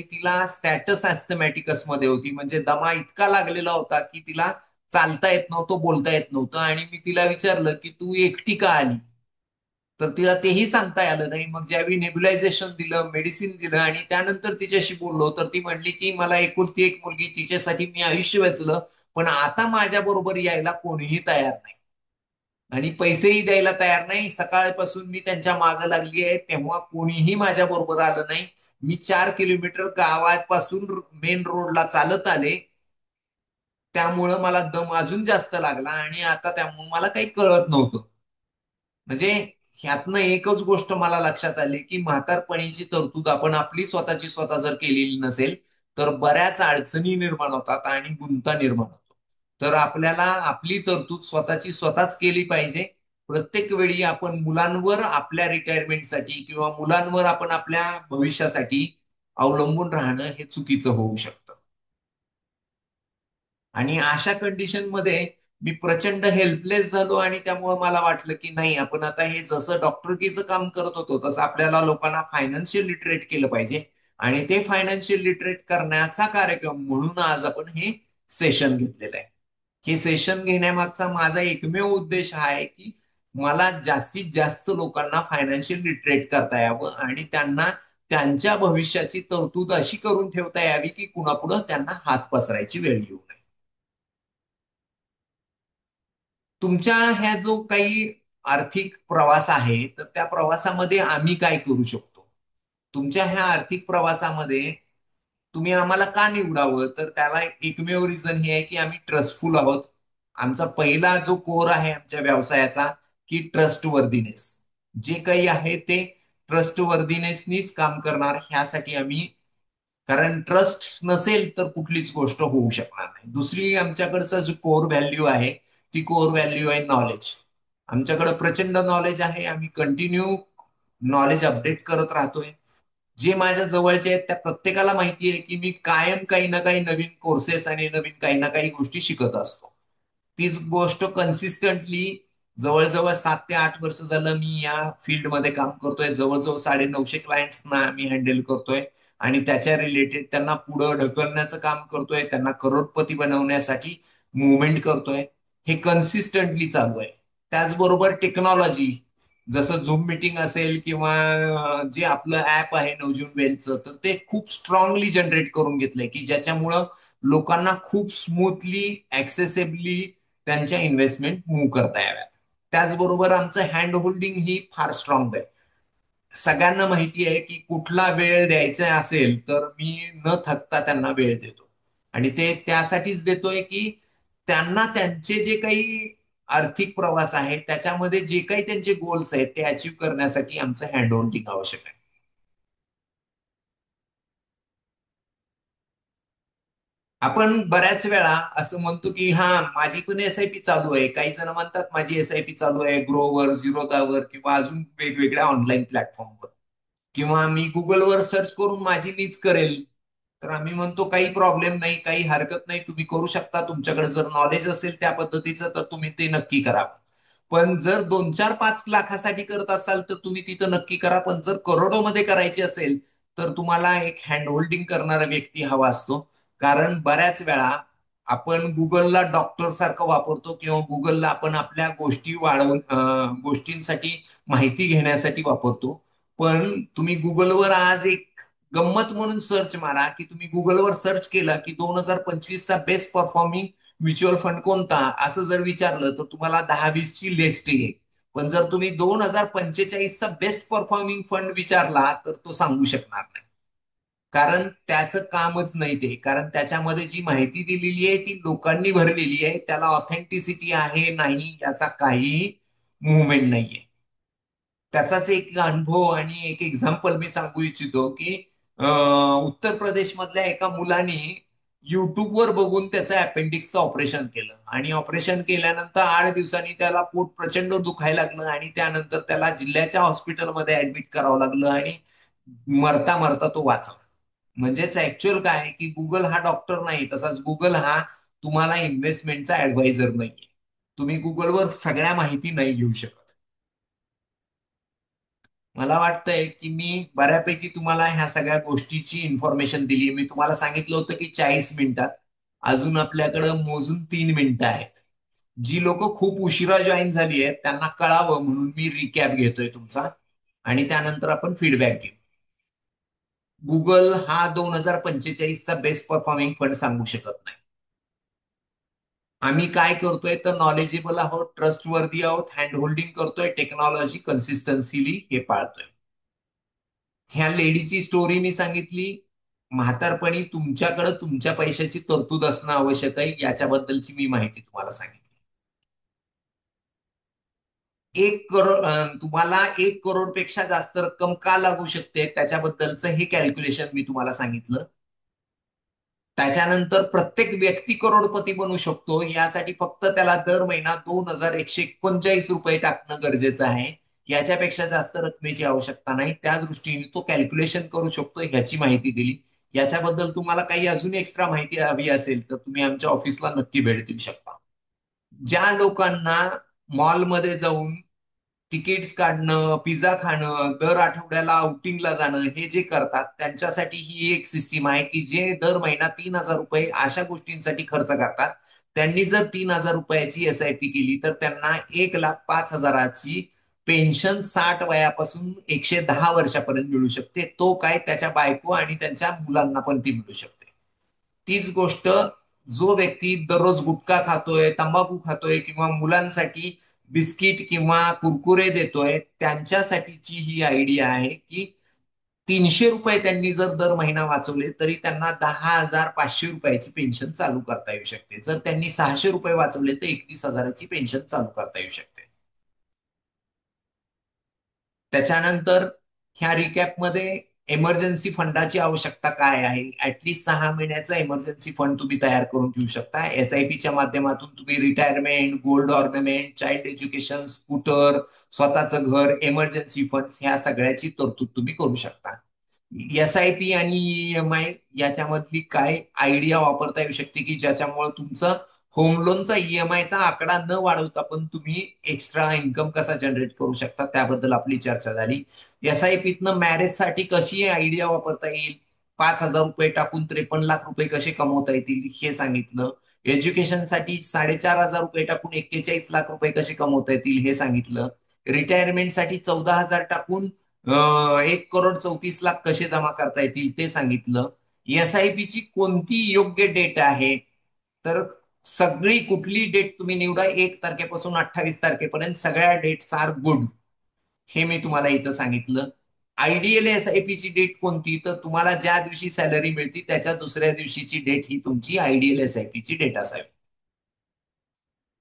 तिला स्टॅटस ॲस्थमॅटिकस मध्ये होती. म्हणजे दमा इतका लागलेला होता की तिला चालता येत नव्हतं, बोलता येत नव्हतं. आणि मी तिला विचारलं की तू एकटी का आली, तर तिला तेही सांगता आलं नाही. मग ज्यावेळी नेब्युलायझेशन दिलं, मेडिसिन दिलं, आणि त्यानंतर तिच्याशी बोललो, तर ती म्हणली की मला एकुलती एक मुलगी, तिच्यासाठी मी आयुष्य वेचलं, पण आता माझ्या बरोबर यायला कोणीही तयार नाही आणि पैसेही द्यायला तयार नाही. सकाळपासून मी त्यांच्या मागे लागली आहे, तेव्हा कोणीही माझ्या बरोबर आलं नाही. मी 4 किलोमीटर गावापासून मेन रोडला चालत आले, त्यामुळं मला दम अजून जास्त लागला, आणि आता त्यामुळे मला काही कळत नव्हतं. म्हणजे ह्यातनं एकच गोष्ट मला लक्षात आली की म्हातारपणीची तरतूद आपण आपली स्वतःची स्वतः जर केलेली नसेल तर बऱ्याच अडचणी निर्माण होतात आणि गुंता निर्माण होतो. तर आपल्याला आपली तरतूद स्वतःची स्वतःच केली पाहिजे. प्रत्येक वेळी आपण मुलांवर आपल्या रिटायरमेंटसाठी किंवा मुलांवर आपण आपल्या भविष्यासाठी अवलंबून राहणं हे चुकीचं होऊ शकतं. आणि अशा कंडिशन मध्ये मी प्रचंड हेल्पलेस झालो, आणि त्यामुळे मला वाटलं की नाही, आपण आता हे जसं डॉक्टरकीचं काम करत होतो तसं आपल्याला लोकांना फायनान्शियल लिटरेट केलं पाहिजे. आणि ते फायनान्शियल लिटरेट करण्याचा कार्यक्रम म्हणून आज आपण हे सेशन घेतलेलं आहे. हे सेशन घेण्यामागचा माझा एकमेव उद्देश हा आहे की मला जास्तीत जास्त लोकांना फायनान्शियल लिटरेट करता यावं आणि त्यांना त्यांच्या भविष्याची तरतूद अशी करून ठेवता यावी की कुणापुढं त्यांना हात पसरायची वेळ येऊ नये. तुमच्या ह्या जो काही आर्थिक प्रवास आहे तर त्या प्रवासामध्ये आम्ही काय करू शकतो? तुमच्या ह्या आर्थिक प्रवासामध्ये तुम्ही आम्हाला का निवडावं? तर त्याला एकमेव रिझन हे आहे की आम्ही ट्रस्टफुल आहोत. आमचा पहिला जो कोर आहे आमच्या व्यवसायाचा की ट्रस्ट वर्दीनेस. जे काही आहे ते ट्रस्ट वर्दीनेसनीच काम करणार ह्यासाठी आम्ही, कारण ट्रस्ट नसेल तर कुठलीच गोष्ट होऊ शकणार नाही. दुसरी आमच्याकडचा जो कोर व्हॅल्यू आहे ती कोर व्हॅल्यू आहे नॉलेज. आमच्याकडे प्रचंड नॉलेज आहे. आम्ही कंटिन्यू नॉलेज अपडेट करत राहतोय. जे माझ्या जवळचे आहेत त्या प्रत्येकाला माहिती आहे की मी कायम काही ना काही नवीन कोर्सेस आणि नवीन काही ना काही गोष्टी शिकत असतो. तीच गोष्ट कन्सिस्टंटली जवळजवळ 7 ते 8 वर्ष झालं मी या फील्डमध्ये काम करतोय. जवळजवळ 950 क्लायंट्सना मी हँडल करतोय आणि त्याच्या रिलेटेड त्यांना पुढं ढकलण्याचं काम करतोय, त्यांना करोडपती बनवण्यासाठी मुवमेंट करतोय. हे कन्सिस्टंटली चालू आहे. त्याचबरोबर टेक्नॉलॉजी, जसं झूम मिटिंग असेल किंवा जे आपलं ऍप आहे नवजीवन वेलचं, तर ते खूप स्ट्रॉंगली जनरेट करून घेतलंय की ज्याच्यामुळं लोकांना खूप स्मूथली ऍक्सेसिबली त्यांच्या इन्व्हेस्टमेंट मूव्ह करता याव्यात. त्याचबरोबर आमचं हँड होल्डिंग ही फार स्ट्रॉंग आहे. सगळ्यांना माहिती आहे की कुठला वेळ द्यायचा असेल तर मी न थकता त्यांना वेळ देतो. आणि ते त्यासाठीच देतोय की त्यांना त्यांचे जे काही आर्थिक प्रवास आहे त्याच्यामध्ये जे काही त्यांचे गोल्स आहेत ते अचीव्ह करण्यासाठी आमचं हँड होल्डिंग आवश्यक आहे. आपण बऱ्याच वेळा असं म्हणतो की हा माझी पण एसआयपी चालू आहे. काही जण म्हणतात माझी एसआयपी चालू आहे ग्रोवर, झिरोदावर किंवा अजून वेगवेगळ्या ऑनलाईन प्लॅटफॉर्मवर, किंवा मी गुगलवर सर्च करून माझी मीच करेल. तर आम्ही म्हणतो काही प्रॉब्लेम नाही, काही हरकत नाही, तुम्ही करू शकता. तुमच्याकडे जर नॉलेज असेल त्या पद्धतीचं तर तुम्ही ते नक्की करा. पण जर 2, 4, 5 लाखासाठी करत असाल तर तुम्ही तिथं नक्की करा. पण जर करोडोमध्ये करायची असेल तर तुम्हाला एक हँड होल्डिंग करणारा व्यक्ती हवा असतो. कारण बऱ्याच वेळा आपण गुगलला डॉक्टर सारखं वापरतो किंवा गुगलला आपण आपल्या गोष्टी वाढवून गोष्टींसाठी माहिती घेण्यासाठी वापरतो. पण तुम्ही गुगलवर आज एक गंमत म्हणून सर्च मारा की तुम्ही गुगलवर सर्च केला की 2025चा बेस्ट परफॉर्मिंग म्युच्युअल फंड कोणता असं जर विचारलं तर तुम्हाला 10-20 ची लिस्ट येईल. पण जर तुम्ही 2045चा बेस्ट परफॉर्मिंग फंड विचारला तर तो सांगू शकणार नाही. कारण त्याचं कामच नाही ते. कारण त्याच्यामध्ये जी माहिती दिलेली आहे ती लोकांनी भरलेली आहे. त्याला ऑथेंटिसिटी आहे नाही याचा काही मुवमेंट नाहीये. त्याचाच एक अनुभव आणि एक एक्झाम्पल मी सांगू इच्छितो की उत्तर प्रदेश मधल्या एका मुलाने युट्यूबवर बघून त्याचं अपेंडिक्सचं ऑपरेशन केलं आणि ऑपरेशन केल्यानंतर 8 दिवसांनी त्याला पोट प्रचंड दुखायला लागलं आणि त्यानंतर त्याला जिल्ह्याच्या हॉस्पिटलमध्ये ऍडमिट करावं लागलं आणि मरता मरता तो वाचला. म्हणजेच ऍक्च्युअल काय आहे की गुगल हा डॉक्टर नाही, तसाच गुगल हा तुम्हाला इन्व्हेस्टमेंटचा ऍडवायझर नाहीये. तुम्ही गुगलवर सगळ्या माहिती नाही घेऊ शकत. मला वाटतंय की मी बऱ्यापैकी तुम्हाला ह्या सगळ्या गोष्टीची इन्फॉर्मेशन दिली. मी तुम्हाला सांगितलं होतं की 40 मिनिटात, अजून आपल्याकडं मोजून 3 मिनिटं आहेत. जी लोक खूप उशिरा जॉईन झाली आहेत त्यांना कळावं म्हणून मी रिकॅप घेतोय तुमचा आणि त्यानंतर आपण फीडबॅक घेऊ. गुगल हा 2045चा बेस्ट परफॉर्मिंग फंड सांगू शकत नाही. आम्ही काय करतोय तर नॉलेजेबल आहोत, ट्रस्टवर्दी आहोत, हँड होल्डिंग करतोय, टेक्नॉलॉजी कन्सिस्टन्सीली हे पाळतोय. ह्या लेडीची स्टोरी मी सांगितली. म्हातारपणी तुमच्याकडे तुमच्या पैशाची तरतूद असणं आवश्यक आहे याच्याबद्दलची मी माहिती तुम्हाला सांगितली. 1 करोड, तुम्हाला 1 करोड पेक्षा जास्त रक्कम का लागू शकते त्याच्याबद्दलचं हे कॅल्क्युलेशन मी तुम्हाला सांगितलं. त्याच्यानंतर प्रत्येक व्यक्ती करोडपती बनू शकतो यासाठी फक्त त्याला दर महिना 2149 रुपये टाकणं गरजेचं आहे. याच्यापेक्षा जास्त रकमेची आवश्यकता नाही. त्या दृष्टीने तो कॅल्क्युलेशन करू शकतो ह्याची माहिती दिली. याच्याबद्दल तुम्हाला काही अजून एक्स्ट्रा माहिती हवी असेल तर तुम्ही आमच्या ऑफिसला नक्की भेट देऊ शकता. ज्या लोकांना मॉलमध्ये जाऊन तिकीट्स काढणं, पिझ्झा खाणं, दर आठवड्याला आउटिंगला जाणं, हे जे करतात त्यांच्यासाठी ही एक सिस्टीम आहे की जे दर महिना 3,000 रुपये अशा गोष्टींसाठी खर्च करतात. त्यांनी जर 3,000 रुपयाची SIP केली तर त्यांना 1,05,000ची पेन्शन 60 वयापासून 110 वर्षापर्यंत मिळू शकते. तो काय, त्याच्या बायको आणि त्यांच्या मुलांना पण ती मिळू शकते. तीच गोष्ट जो व्यक्ती दररोज गुटखा खातोय, तंबाखू खातोय किंवा मुलांसाठी बिस्किट किंवा कुरकुरे देतोय, त्यांच्यासाठीची ही आयडिया आहे की 300 रुपये त्यांनी जर दर महिना वाचवले तरी त्यांना 10,500 रुपयाची पेन्शन चालू करता येऊ शकते. जर त्यांनी 600 रुपये वाचवले तर 21,000ची पेन्शन चालू करता येऊ शकते. त्याच्यानंतर ह्या रिकॅपमध्ये एमर्जन्सी फंडाची आवश्यकता काय आहे. ऍटलिस्ट 6 महिन्याचा एमर्जन्सी फंड तुम्ही तयार करून घेऊ शकता. SIPच्या माध्यमातून तुम्ही retirement, gold ornament, child education, scooter, स्वतःचं घर, एमर्जन्सी फंड, ह्या सगळ्याची तरतूद तुम्ही करू शकता. SIP आणि EMI याच्यामधली काय आयडिया वापरता येऊ शकते की ज्याच्यामुळे तुमचं होम लोनचा EMI चा आकडा न वाढवता पण तुम्ही एक्स्ट्रा इन्कम कसा जनरेट करू शकता, त्याबद्दल आपली चर्चा झाली. SIPतनं मॅरेजसाठी कशी आयडिया वापरता येईल, 5,000 रुपये टाकून 53 लाख रुपये कसे कमवता येतील हे सांगितलं. एज्युकेशनसाठी 4,500 रुपये टाकून 41 लाख रुपये कसे कमवता येतील हे सांगितलं. रिटायरमेंटसाठी 14,000 टाकून 1,34 लाख कसे जमा करता येतील ते सांगितलं. SIPची कोणती योग्य डेट आहे, तर सगळी कुठली डेट तुम्ही निवडा, 1 तारखेपासून 28 तारखेपर्यंत सगळ्या डेट्स आर गुड, हे मी तुम्हाला इथं सांगितलं. आयडियल SIPची डेट कोणती, तर तुम्हाला ज्या दिवशी सॅलरी मिळते त्याच्या दुसऱ्या दिवशीची डेट ही तुमची आयडियल SIPची डेट असावी.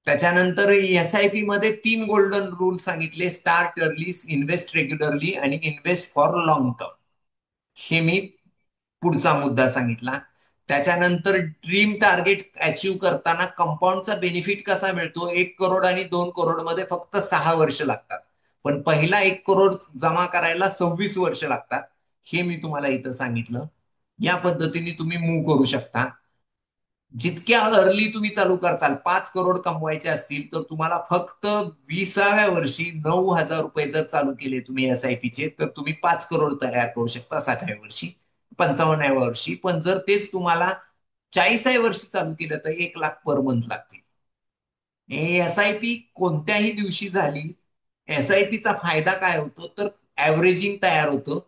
त्याच्यानंतर SIP मध्ये 3 गोल्डन रूल सांगितले: स्टार्ट अर्ली, इन्व्हेस्ट रेग्युलरली आणि इन्व्हेस्ट फॉर लॉंग टर्म. हे मी पुढचा मुद्दा सांगितला. त्याच्यानंतर ड्रीम टार्गेट अचीव्ह करताना कंपाऊंडचा बेनिफिट कसा मिळतो. 1 करोड आणि 2 करोड मध्ये फक्त 6 वर्ष लागतात, पण पहिला 1 करोड जमा करायला 26 वर्ष लागतात. हे मी तुम्हाला इथं सांगितलं. या पद्धतीने तुम्ही मूव्ह करू शकता. जितक्या अर्ली तुम्ही चालू करचाल, 5 करोड कमवायचे असतील तर तुम्हाला फक्त 20व्या वर्षी 9,000 रुपये जर चालू केले तुम्ही SIPचे, तर तुम्ही 5 करोड तयार करू शकता 60व्या वर्षी, 55व्या वर्षी. पण जर तेच तुम्हाला 40व्या वर्षी चालू केलं तर 1 लाख पर मंथ लागतील. SIP कोणत्याही दिवशी झाली, SIPचा फायदा काय होतो, तर ऍव्हरेजिंग तयार होतं.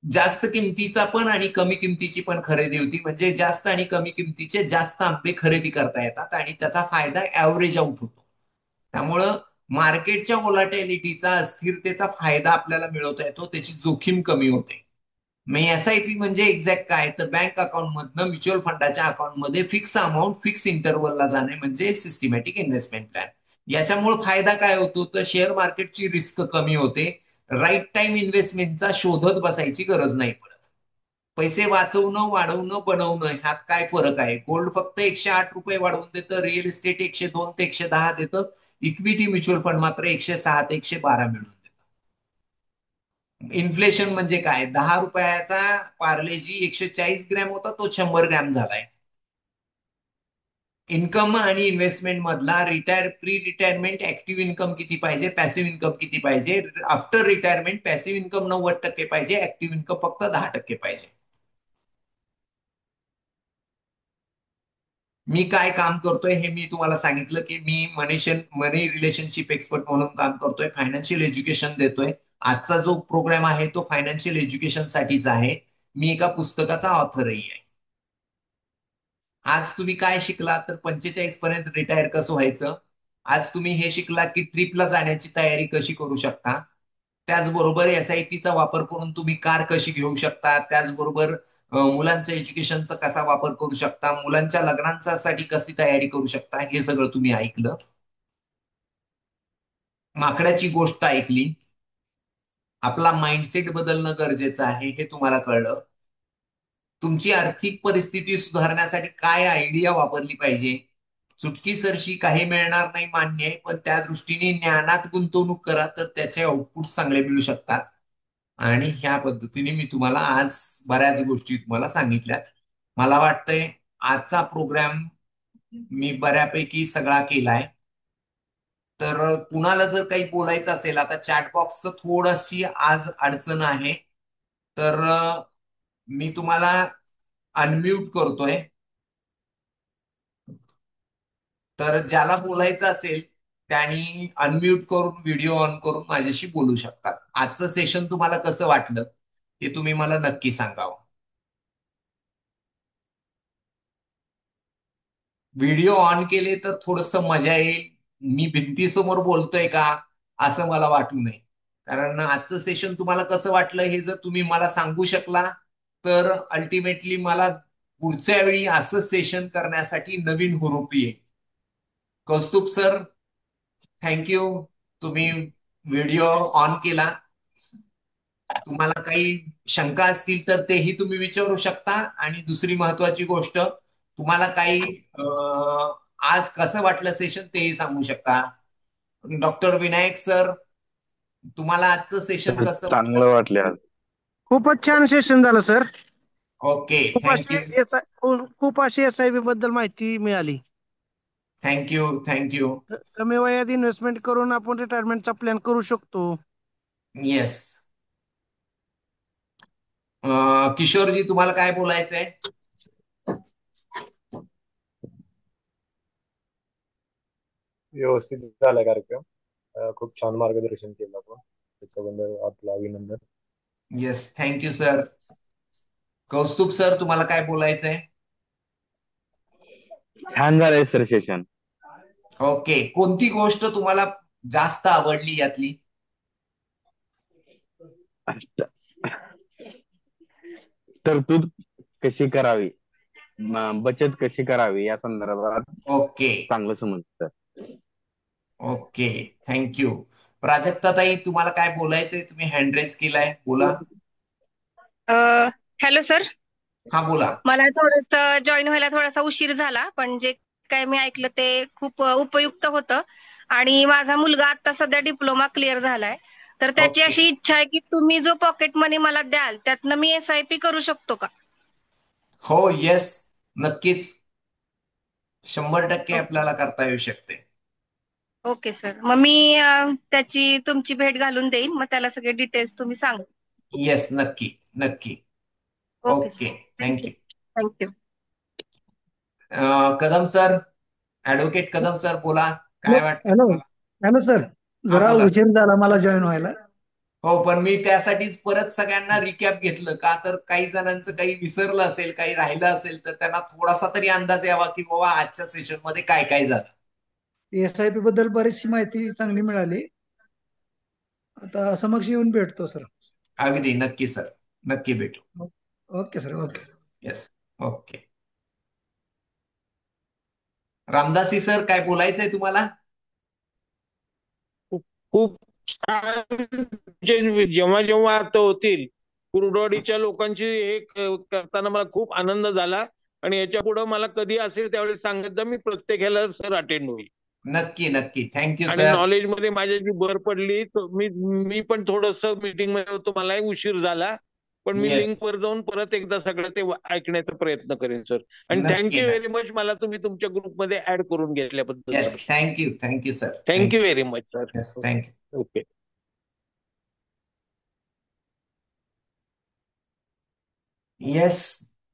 जास्त किमतीचा पण आणि कमी किमतीची पण खरेदी होती, म्हणजे जास्त आणि कमी किमतीचे जास्त आंबे खरेदी करता येतात आणि त्याचा फायदा ऍव्हरेज आउट होतो. त्यामुळं मार्केटच्या व्होलाटिलिटीचा, अस्थिरतेचा फायदा आपल्याला मिळवता येतो, त्याची जोखीम कमी होते. मग SIP म्हणजे एक्झॅक्ट काय, तर बँक अकाउंट मधनं म्युच्युअल फंडाच्या अकाउंटमध्ये फिक्स अमाऊंट फिक्स इंटरव्हलला जाणे म्हणजे सिस्टमॅटिक इन्व्हेस्टमेंट प्लॅन. याच्यामुळे फायदा काय होतो, तर शेअर मार्केटची रिस्क कमी होते. राईट टाइम इन्व्हेस्टमेंटचा शोधत बसायची गरज नाही पडत. पैसे वाचवणं, वाढवणं, बनवणं ह्यात काय फरक आहे. गोल्ड फक्त 108 रुपये वाढवून देतं, रिअल इस्टेट 102 ते 110 देतं, इक्विटी म्युच्युअल फंड मात्र 106 ते 112 मिळून देतं. इन्फ्लेशन म्हणजे काय, 10 रुपयाचा पार्लेजी 140 ग्रॅम होता, तो 100 ग्रॅम झालाय. इन्कम आणि इन्व्हेस्टमेंट मधला प्री रिटायरमेंट ऍक्टिव्ह इन्कम किती पाहिजे, पॅसिव्ह इन्कम किती पाहिजे, आफ्टर रिटायरमेंट पॅसिव्ह इन्कम 90% पाहिजे, ऍक्टिव्ह इन्कम फक्त 10% पाहिजे. मी काय काम करतोय हे मी तुम्हाला सांगितलं की मी मनी रिलेशनशिप एक्सपर्ट म्हणून काम करतोय, फायनान्शियल एज्युकेशन देतोय. आजचा जो प्रोग्राम आहे तो फायनान्शियल एज्युकेशन साठीच आहे. मी एका पुस्तकाचा ऑथरही आहे. आज तुम्ही काय शिकला, तर 45 पर्यंत रिटायर कसं व्हायचं. आज तुम्ही हे शिकला की ट्रिपला जाण्याची तयारी कशी करू शकता. त्याचबरोबर SIPचा वापर करून तुम्ही कार कशी घेऊ शकता. त्याचबरोबर मुलांच्या एज्युकेशनचा कसा वापर करू शकता, मुलांच्या लग्नांच्या साठी कशी तयारी करू शकता, हे सगळं तुम्ही ऐकलं. माकडाची गोष्ट ऐकली. आपला माइंडसेट बदलणं गरजेचं आहे हे तुम्हाला कळलं. तुमची आर्थिक परिस्थिती सुधारण्यासाठी काय आयडिया वापरली पाहिजे. चुटकीसरशी काही मिळणार नाही मान्य आहे, पण त्या दृष्टीने ज्ञानात गुंतवणूक करा तर त्याचे आउटपुट चांगले मिळू शकतात. आणि ह्या पद्धतीने मी तुम्हाला आज बऱ्याच गोष्टी तुम्हाला सांगितल्यात. मला वाटतंय आजचा प्रोग्राम मी बऱ्यापैकी सगळा केलाय. तर कुणाला जर काही बोलायचं असेल, आता चॅट बॉक्सचं थोडीशी आज अडचण आहे, तर मी तुम्हाला अनम्यूट करतोय. तर ज्याला बोलायचं असेल त्यांनी अनम्यूट करून व्हिडिओ ऑन करून माझ्याशी बोलू शकतात. आजचं सेशन तुम्हाला कसं वाटलं हे तुम्ही मला नक्की सांगावं. व्हिडिओ ऑन केले तर थोडस मजा येईल. मी भिंतीसमोर बोलतोय का असं मला वाटू नये. कारण आजचं सेशन तुम्हाला कसं वाटलं हे जर तुम्ही मला सांगू शकला, तर अल्टिमेटली मला पुढच्या वेळी असं सेशन करण्यासाठी नवीन हुरूप येईल. Kaustubh sir, thank you. तुम्ही व्हिडिओ ऑन केला. तुम्हाला काही शंका असतील तर तेही तुम्ही विचारू शकता. आणि दुसरी महत्वाची गोष्ट, तुम्हाला काही आज कसं वाटलं सेशन तेही सांगू शकता. डॉक्टर विनायक सर, तुम्हाला आजचं सेशन तर कसं वाटलं? चांगलं वाटले आज. खूपच छान सेशन झालं सर. ओके, खूप अशी थँक्यू. खूप अशी SIP बद्दल माहिती मिळाली. थँक्यू. थँक्यू. कमी वयात इन्व्हेस्टमेंट करून आपण रिटायरमेंटचा प्लॅन करू शकतो. येस. किशोरजी, तुम्हाला काय बोलायचंय? व्यवस्थित झाला कार्यक्रम. खूप छान मार्गदर्शन केलं आपण, त्याच्याबद्दल आपलं अभिनंदन. Yes, thank you sir. Kaustubh sir, तुम्हाला काय बोलायचंय? छान झालंय सर सेशन. ओके, कोणती गोष्ट तुम्हाला जास्त आवडली यातली? तरतूद कशी करावी, बचत कशी करावी या संदर्भात ओके. चांगलं समजतं. Okay, thank you. प्राजक्ताताई, तुम्हाला काय बोलायचंय? तुम्ही हँड रेज केलाय, बोला. Hello sir. हा, बोला. मला थोडस जॉईन व्हायला थोडासा उशीर झाला, पण जे काय मी ऐकलं ते खूप उपयुक्त होतं. आणि माझा मुलगा आता सध्या डिप्लोमा क्लिअर झालाय, तर त्याची ओके. अशी इच्छा आहे की तुम्ही जो पॉकेट मनी मला द्याल त्यातनं मी SIP करू शकतो का? हो, येस, नक्कीच. 100% ओके. आपल्याला करता येऊ शकते. ओके सर, मग मी त्याची तुमची भेट घालून देईन, मग त्याला सगळे डिटेल्स तुम्ही सांगा. येस, नक्की. नक्की. Okay sir. Okay, thank you. Thank you. Thank you. Kadam sir, advocate Kadam sir, बोला. हॅलो काय वाटतं हॅलो तुम्हाला? Hello sir. हा, जरा बोला. उशीर झाला मला जॉईन व्हायला. हो, पण मी त्यासाठीच परत सगळ्यांना रिकॅप घेतलं का, तर काही जणांचं काही विसरलं असेल, काही राहिलं असेल, तर त्यांना थोडासा तरी अंदाज यावा की बाबा आजच्या सेशन मध्ये काय काय झालं. SIP बद्दल बरीचशी माहिती चांगली मिळाली. आता समक्ष येऊन भेटतो सर. अगदी नक्की सर. नक्की भेटू. Okay sir, okay. Yes. Okay. Ramdasi sir, काय बोलायचंय तुम्हाला? खूप छान. जेव्हा जेव्हा आता होतील कुर्डवाडीच्या लोकांची हे करताना मला खूप आनंद झाला. आणि याच्या पुढे मला कधी असेल त्यावेळी सांगत जा, मी प्रत्येक ह्याला सर अटेंड होईल. नक्की. नक्की, थँक्यू आणि सर. नॉलेज मध्ये माझ्याची भर पडली, तर मी मी पण थोडस मीटिंग मध्ये होतो, मलाही उशीर झाला. पण मी येस. लिंक वर जाऊन परत एकदा सगळं ते ऐकण्याचा प्रयत्न करेन सर. आणि नक्की. थँक्यू व्हेरी नक्की. मच, मला तुम्ही तुमच्या ग्रुपमध्ये ऍड करून घेतल्याबद्दल yes, sir. Thank you. Thank you sir. Thank you thank you. Very much sir. Yes, thank you. Okay. Yes,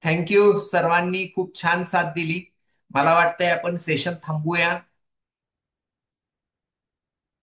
thank you. सर्वांनी खूप छान साथ दिली. मला वाटतंय आपण सेशन थांबवूया.